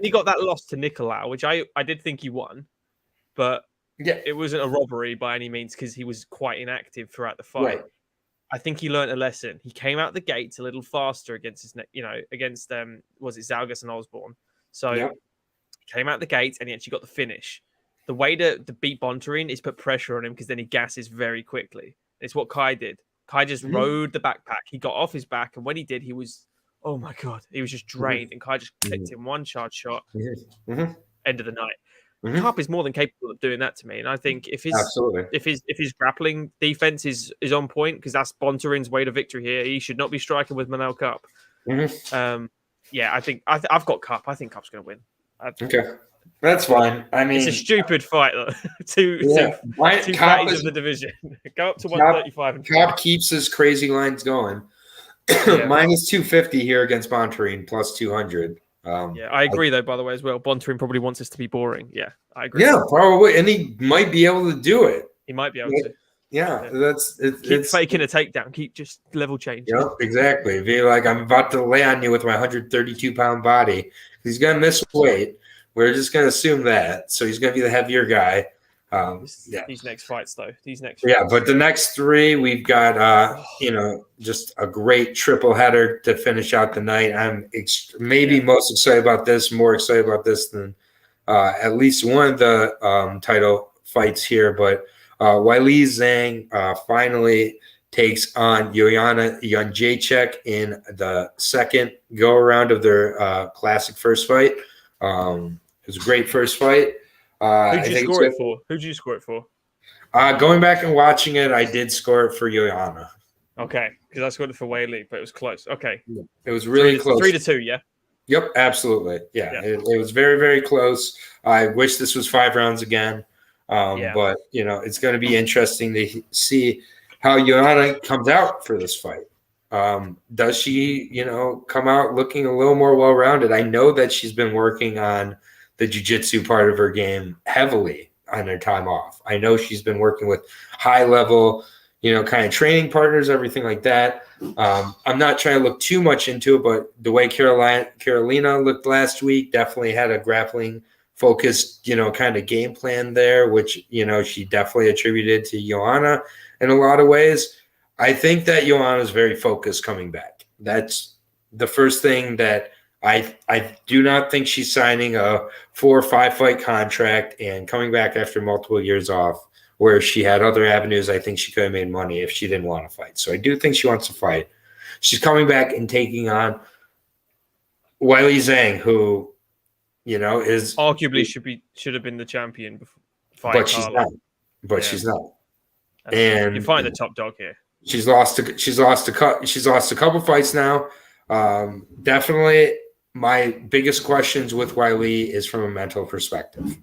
he got that loss to Nicolau, which I did think he won, but it wasn't a robbery by any means because he was quite inactive throughout the fight. Right. I think he learned a lesson. He came out the gates a little faster against against was it Zalgas and Osborne? So he came out the gates and he actually got the finish. The way to beat Bontarine is put pressure on him because then he gasses very quickly. It's what Kai did. Kai just rode the backpack. He got off his back, and when he did, he was, oh my God, he was just drained. And Kai just clicked him one charge shot. End of the night. Kape is more than capable of doing that to me. And I think if his grappling defense is on point, because that's Bontarine's way to victory here, he should not be striking with Manel Kape. Yeah, I think I've got Cup. I think Cup's going to win. Okay, that's fine. I mean, it's a stupid fight, though. two fatties of the division go up to 135. And Cup keeps his crazy lines going. Minus 250 here against Bontarine, plus 200. I agree, though, by the way, as well. Bontarine probably wants us to be boring. Yeah, I agree. Yeah, probably. And he might be able to do it. He might be able to. Yeah, keep faking a takedown. Keep just level change. Yep, exactly. Be like, I'm about to lay on you with my 132-pound body. He's going to miss weight. We're just going to assume that. So he's going to be the heavier guy. These next fights, though. But the next three, we've got, just a great triple header to finish out the night. I'm most excited about this, more excited about this than at least one of the title fights here. But Weili Zhang finally takes on Joanna Jędrzejczyk in the second go-around of their classic first fight. It was a great first fight. Who'd you score it for? Going back and watching it, I did score it for Joanna. Okay, because I scored it for Weili, but it was close. Okay. It was really close. 3-2, yeah? Yep, absolutely. Yeah. It was very, very close. I wish this was 5 rounds again. But, it's going to be interesting to see how Joanna comes out for this fight. Does she, come out looking a little more well-rounded? I know that she's been working on the jiu-jitsu part of her game heavily on her time off. I know she's been working with high-level, kind of training partners, everything like that. I'm not trying to look too much into it, but the way Carolina looked last week definitely had a grappling focused, kind of game plan there, which, she definitely attributed to Joanna in a lot of ways. I think that Joanna is very focused coming back. That's the first thing that I do not think she's signing a 4 or 5 fight contract and coming back after multiple years off where she had other avenues. I think she could have made money if she didn't want to fight. So I do think she wants to fight. She's coming back and taking on Weili Zhang, who, is arguably should have been the champion before. But she's not. She's not. And you find the top dog here. She's lost a couple fights now. Definitely my biggest questions with Weili is from a mental perspective.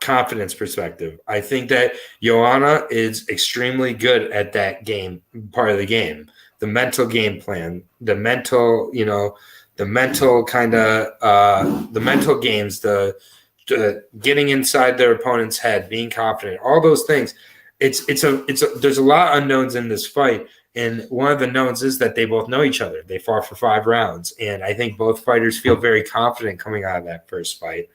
Confidence perspective. I think that Joanna is extremely good at that game, part of the game. The mental game plan, the mental, the mental games, the getting inside their opponent's head, being confident, all those things. There's a lot of unknowns in this fight. And one of the knowns is that they both know each other. They fought for 5 rounds. And I think both fighters feel very confident coming out of that first fight.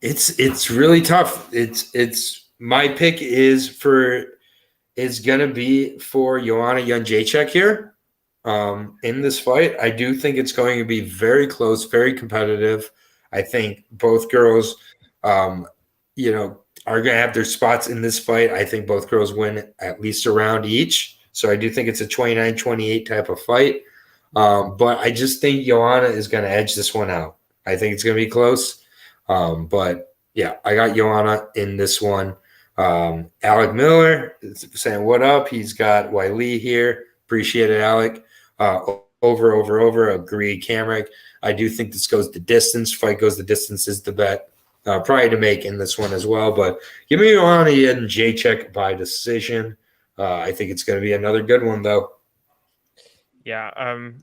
It's really tough. My pick is going to be for Joanna Jędrzejczyk here in this fight. I do think it's going to be very close, very competitive. I think both girls, are going to have their spots in this fight. I think both girls win at least a round each. So I do think it's a 29-28 type of fight. But I just think Joanna is going to edge this one out. I think it's going to be close. But yeah, I got Joanna in this one. Alec Miller is saying, what up? He's got Weili here. Appreciate it, Alec. Over. Agree, Camrick. I do think this goes the distance. Fight goes the distance is the bet. Probably to make in this one as well. But give me Joanna Jędrzejczyk by decision. I think it's going to be another good one, though. Yeah,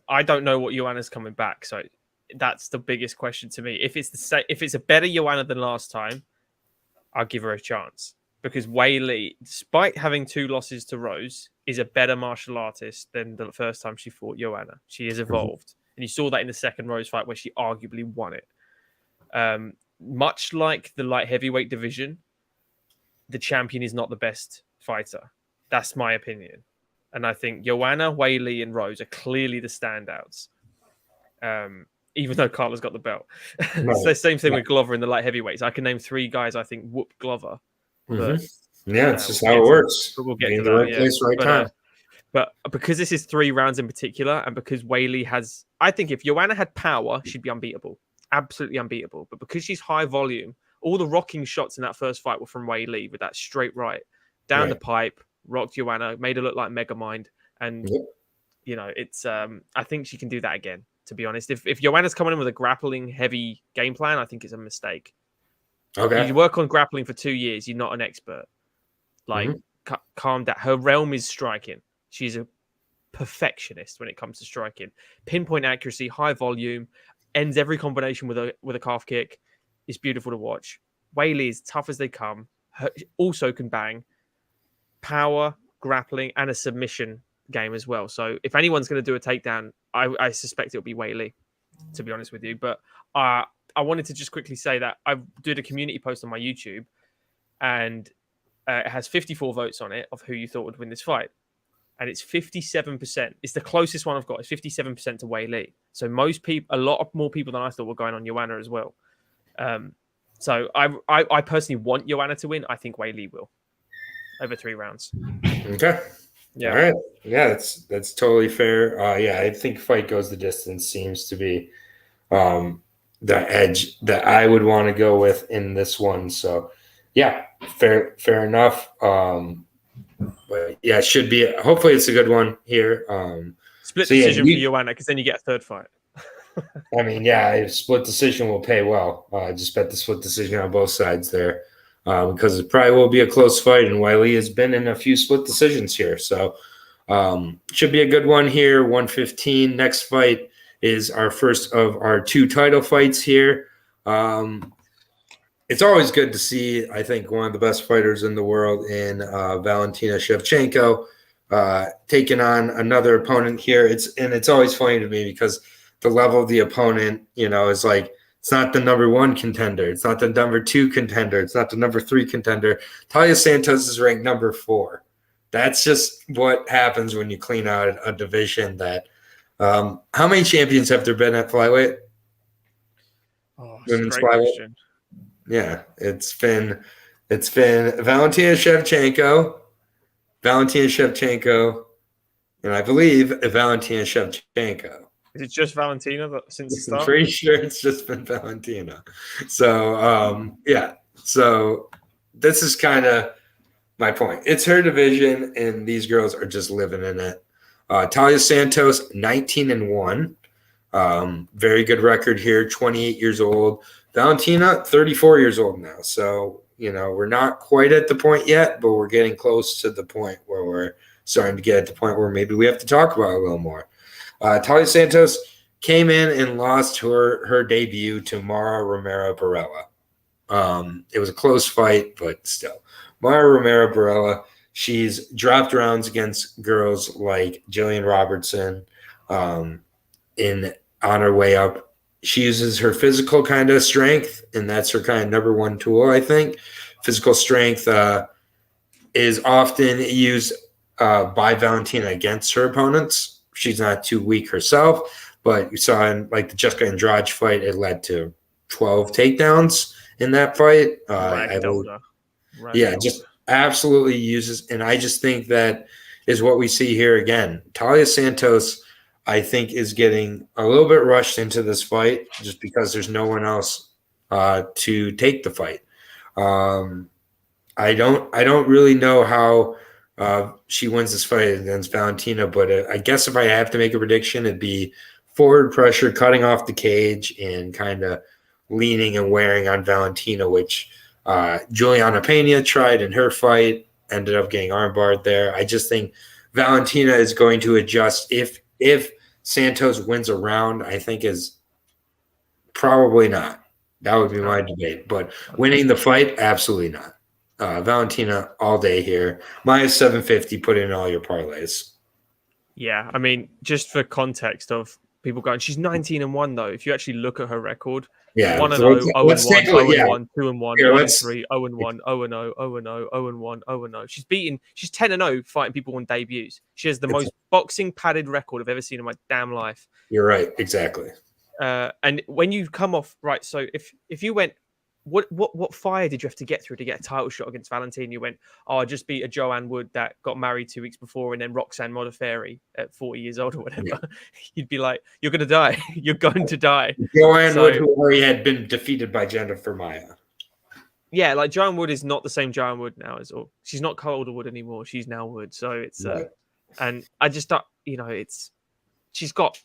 I don't know what Joanna's coming back, so that's the biggest question to me. If it's a better Joanna than last time, I'll give her a chance. Because Weili, despite having 2 losses to Rose, is a better martial artist than the first time she fought Joanna. She has evolved. And you saw that in the second Rose fight where she arguably won it. Much like the light heavyweight division, the champion is not the best fighter. That's my opinion. And I think Joanna, Weili, and Rose are clearly the standouts. Even though Carla's got the belt. Right. It's the same thing with Glover in the light heavyweights. I can name 3 guys I think whoop Glover. But, it's just how it works. But we'll get to the right place, right time. But because this is 3 rounds in particular, and because Weili has... I think if Joanna had power, she'd be unbeatable. Absolutely unbeatable. But because she's high volume, all the rocking shots in that first fight were from Weili with that straight right. Down the pipe, rocked Joanna, made her look like Megamind, and Yep. it's I think she can do that again. To be honest, if Joanna's coming in with a grappling heavy game plan, I think it's a mistake. Okay. You work on grappling for 2 years, you're not an expert. Like, calm down. Her realm is striking. She's a perfectionist when it comes to striking. Pinpoint accuracy, high volume, ends every combination with a calf kick. It's beautiful to watch. Weili is tough as they come. Also can bang. Power, grappling, and a submission game as well. So if anyone's going to do a takedown, I suspect it'll be Weili, to be honest with you. But I wanted to just quickly say that I did a community post on my YouTube, and it has 54 votes on it of who you thought would win this fight. And it's 57%. It's the closest one I've got. It's 57% to Weili. So most people, a lot more people than I thought were going on Joanna as well. So I personally want Joanna to win. I think Weili will over 3 rounds. Okay. Yeah. All right. Yeah, that's totally fair. Yeah, I think fight goes the distance seems to be the edge that I would want to go with in this one. So yeah, fair enough. But yeah, it should be. Hopefully, it's a good one here. Split decision for Joanna, because then you get a third fight. I mean, yeah, a split decision will pay well. I just bet the split decision on both sides there, because it probably will be a close fight, and Weili has been in a few split decisions here. So should be a good one here. 115. Next fight is our first of our 2 title fights here. It's always good to see, I think, one of the best fighters in the world in Valentina Schevchenko taking on another opponent here. It's always funny to me because the level of the opponent, is like, it's not the number 1 contender. It's not the number 2 contender. It's not the number 3 contender. Tailia Santos is ranked number 4. That's just what happens when you clean out a division that how many champions have there been at flyweight? Women's flyweight? Question. Yeah, it's been Valentina Schevchenko, and I believe Valentina Schevchenko. Is it just Valentina since the start? I'm pretty sure it's just been Valentina. So yeah, so this is kind of my point. It's her division, and these girls are just living in it. Tailia Santos, 19-1. Very good record here, 28 years old. Valentina, 34 years old now. So, we're not quite at the point yet, but we're getting close to the point where we're starting to get at the point where maybe we have to talk about it a little more. Tailia Santos came in and lost her debut to Mara Romero Barella. It was a close fight, but still. Mara Romero Barella, she's dropped rounds against girls like Jillian Robertson on her way up. She uses her physical kind of strength, and that's her kind of number 1 tool, I think. Physical strength is often used by Valentina against her opponents. She's not too weak herself, but you saw in like the Jessica Andrade fight, it led to 12 takedowns in that fight. Just absolutely uses, and I just think that is what we see here again. Tailia Santos, I think, is getting a little bit rushed into this fight just because there's no one else to take the fight. I don't really know how she wins this fight against Valentina, but I guess if I have to make a prediction, it'd be forward pressure, cutting off the cage, and kind of leaning and wearing on Valentina, which Juliana Pena tried in her fight, ended up getting armbarred there. I just think Valentina is going to adjust. If Santos wins a round, I think is probably not. That would be my debate. But winning the fight, absolutely not. Valentina all day here. Minus 750, put in all your parlays. Yeah, I mean, just for context of people going, she's 19-1 though. If you actually look at her record, 1-0, 0-1, 0-1, 2-1, 1-3, 0-1, 0-0, 0-0, 0-1, 0-0. She's 10-0 fighting people on debuts. She has the most boxing padded record I've ever seen in my damn life. You're right, exactly. And when you come off right, so if you went, what fire did you have to get through to get a title shot against Valentina? You went, I just beat a Joanne Wood that got married 2 weeks before, and then Roxanne Modafferi at 40 years old or whatever. Yeah. You'd be like, you're going to die. You're going to die. Joanne Wood, who already had been defeated by Jennifer Maia. yeah, like Giant Wood is not the same Giant Wood now as all. She's not Calder Wood anymore. She's now Wood. So it's Right. and I just don't, she's got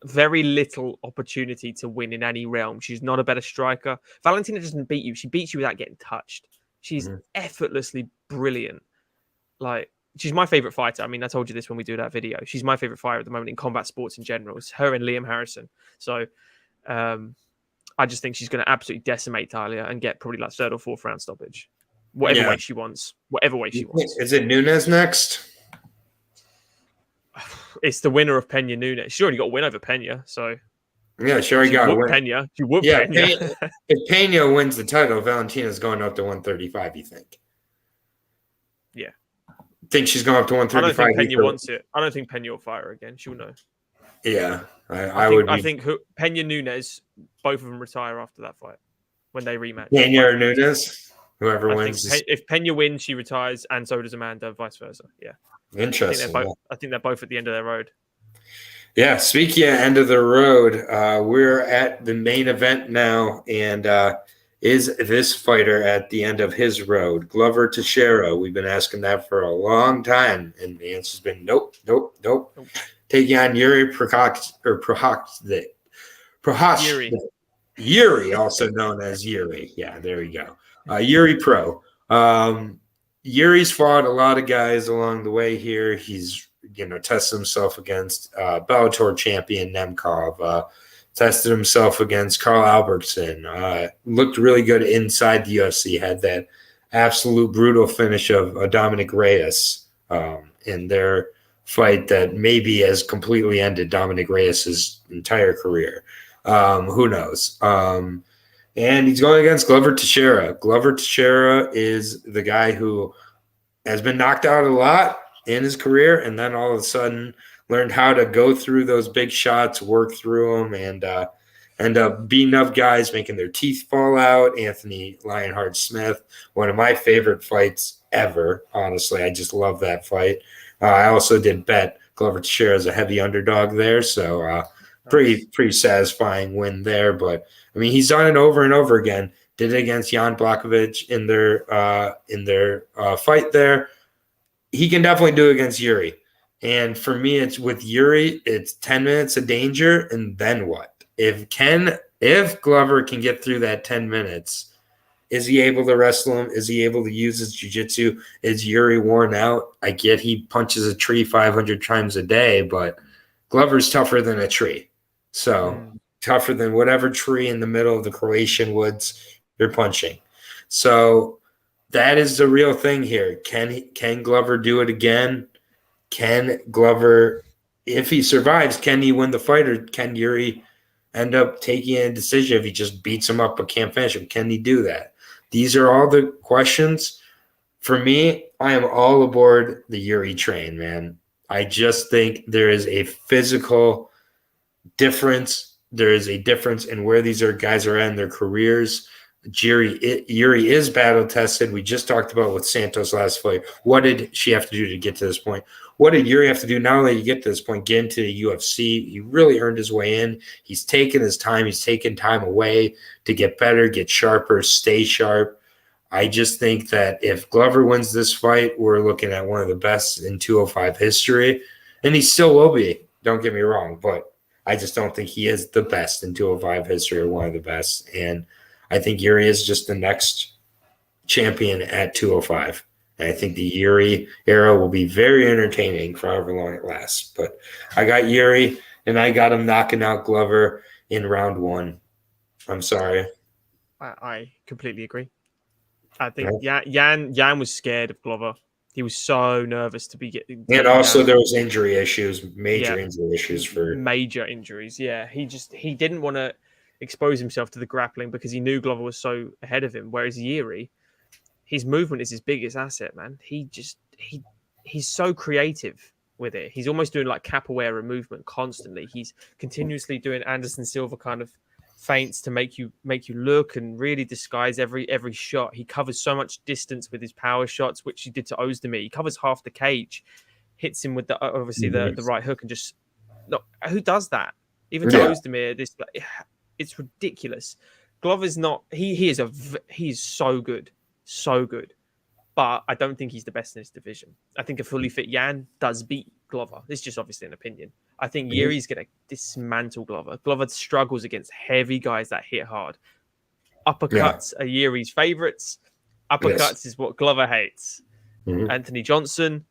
very little opportunity to win in any realm. She's not a better striker. Valentina doesn't beat you. She beats you without getting touched. She's effortlessly brilliant. Like, she's my favorite fighter. I mean, I told you this when we do that video. She's my favorite fighter at the moment in combat sports in general. It's her and Liam Harrison. So I just think she's going to absolutely decimate Tailia and get probably like third or fourth round stoppage. Whatever way she wants. Whatever way she wants. Is it Nunes next? It's the winner of Pena Nunes. She's already got a win over Pena, so yeah, she already got a win. Pena. She whooped Yeah, Pena. if Pena wins the title, Valentina's going up to 135. You think? Yeah. Think she's going up to 135? I don't think Pena wants it. I don't think Pena will fight her again. She'll know. Yeah, I think Pena Nunes, both of them retire after that fight when they rematch. Pena or Nunes, whoever wins. If Pena wins, she retires, and so does Amanda, vice versa. Yeah. Interesting. I think they're both at the end of their road. Yeah, speaking of end of the road, we're at the main event now, and is this fighter at the end of his road? Glover Teixiera. We've been asking that for a long time, and the answer's been nope. Taking on Jiri Prochazka. Jiri, also known as Jiri. Yeah, there we go. Jiri Pro. Yuri's fought a lot of guys along the way here. He's, tested himself against Bellator champion Nemkov, tested himself against Carl Albertson, looked really good inside the UFC, had that absolute brutal finish of Dominic Reyes in their fight that maybe has completely ended Dominic Reyes' entire career. Who knows? And he's going against Glover Teixiera. Glover Teixiera is the guy who has been knocked out a lot in his career, and then all of a sudden learned how to go through those big shots, work through them, and end up beating up guys, making their teeth fall out. Anthony Lionheart Smith, one of my favorite fights ever. Honestly, I just love that fight. I also did bet Glover Teixiera as a heavy underdog there, so pretty satisfying win there. But I mean, he's done it over and over again. Did it against Jan Blachowicz in their fight there. He can definitely do it against Jiri. And for me, it's with Jiri, it's 10 minutes of danger, and then what? If Glover can get through that 10 minutes, is he able to wrestle him? Is he able to use his jiu-jitsu? Is Jiri worn out? I get he punches a tree 500 times a day, but Glover's tougher than a tree. So tougher than whatever tree in the middle of the Croatian woods you're punching. So that is the real thing here. Can Glover do it again? Can Glover, if he survives, can he win the fight, or can Jiri end up taking a decision if he just beats him up but can't finish him? Can he do that? These are all the questions. For me, I am all aboard the Jiri train, man. I just think there is a physical difference. There is a difference in where these guys are at in their careers. Jiri is battle tested. We just talked about with Santos last fight. What did she have to do to get to this point? What did Jiri have to do not only to get to this point, get into the UFC? He really earned his way in. He's taken his time. He's taken time away to get better, get sharper, stay sharp. I just think that if Glover wins this fight, we're looking at one of the best in 205 history. And he still will be, don't get me wrong, but I just don't think he is the best in 205 history or one of the best. And I think Jiri is just the next champion at 205. And I think the Jiri era will be very entertaining for however long it lasts. But I got Jiri, and I got him knocking out Glover in round 1. I'm sorry. I completely agree. I think Jan was scared of Glover. He was so nervous to be getting. And also there was injury issues, major injuries. Yeah, he didn't want to expose himself to the grappling because he knew Glover was so ahead of him. Whereas Jiri, his movement is his biggest asset, man. He's so creative with it. He's almost doing like capoeira movement constantly. He's continuously doing Anderson Silva kind of feints to make you look and really disguise every shot. He covers so much distance with his power shots, which he did to Ozdemir. He covers half the cage, hits him with the right hook, and who does that? Even to Ozdemir, it's ridiculous. Glover's not. He is so good, so good. But I don't think he's the best in his division. I think a fully fit Yan does beat Glover. It's just obviously an opinion. I think Jiri's going to dismantle Glover. Glover struggles against heavy guys that hit hard. Uppercuts are Jiri's favorites. Uppercuts is what Glover hates. Anthony Johnson,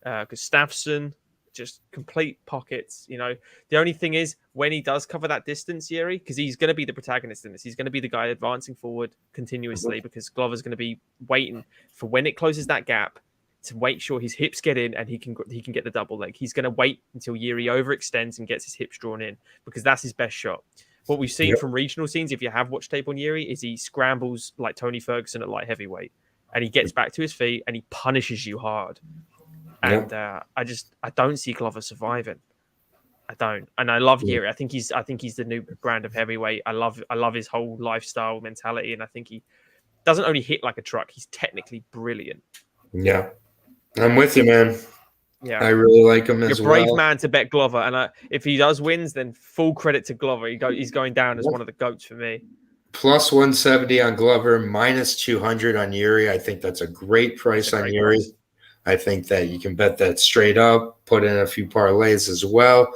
Gustafsson, just complete pockets. You know, the only thing is when he does cover that distance, Jiri, because he's going to be the protagonist in this. He's going to be the guy advancing forward continuously because Glover's going to be waiting for when it closes that gap to make sure his hips get in and he can get the double leg. He's going to wait until Jiri overextends and gets his hips drawn in because that's his best shot. What we've seen from regional scenes, if you have watched tape on Jiri, is he scrambles like Tony Ferguson at light heavyweight and he gets back to his feet and he punishes you hard. And I don't see Glover surviving. I don't, and I love Jiri. I think he's the new brand of heavyweight. I love his whole lifestyle mentality, and I think he doesn't only hit like a truck. He's technically brilliant. Yeah, I'm with you, man. Yeah, I really like him as well. You're a brave man to bet Glover, and if he does wins, then full credit to Glover. He's going down as one of the GOATs for me. Plus 170 on Glover, minus 200 on Jiri. I think that's a great price on Jiri. I think that you can bet that straight up, put in a few parlays as well.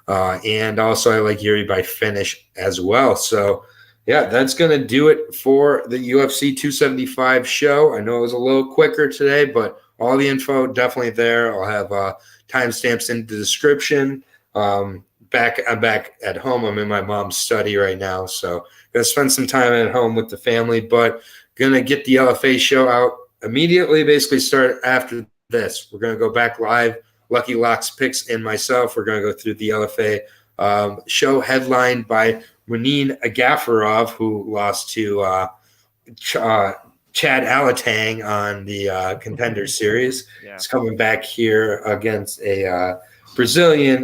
And also I like Jiri by finish as well. So, yeah, that's going to do it for the UFC 275 show. I know it was a little quicker today, but all the info definitely there. I'll have timestamps in the description. I'm back at home. I'm in my mom's study right now. So, going to spend some time at home with the family, but going to get the LFA show out immediately, basically start after this. We're going to go back live. Lucky Locks Picks and myself. We're going to go through the LFA show headlined by Ranin Agafarov, who lost to Chad Alatang on the Contender Series. He's coming back here against a Brazilian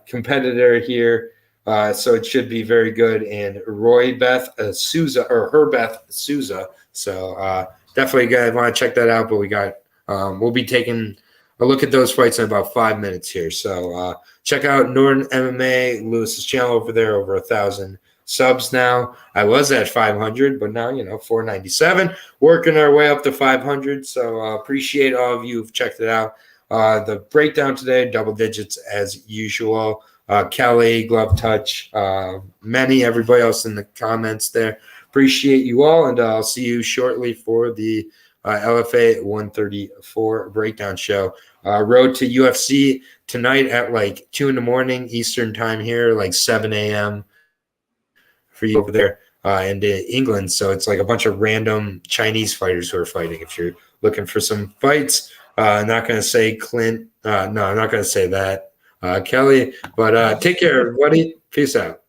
competitor here. So it should be very good. And Herbeth Souza. So definitely guys want to check that out. But we got we'll be taking a look at those fights in about 5 minutes here. So check out Norton MMA, Lewis's channel over there, over 1,000 subs now. I was at 500, but now, 497, working our way up to 500. So appreciate all of you who've checked it out. The breakdown today, double digits as usual. Kelly, Glove Touch, everybody else in the comments there. Appreciate you all, and I'll see you shortly for the LFA 134 breakdown show. Road to UFC tonight at like 2 a.m. Eastern time here, like 7 a.m. for you over there in England. So it's like a bunch of random Chinese fighters who are fighting. If you're looking for some fights, not going to say Clint. No, I'm not going to say that, Kelly. But take care, everybody. Peace out.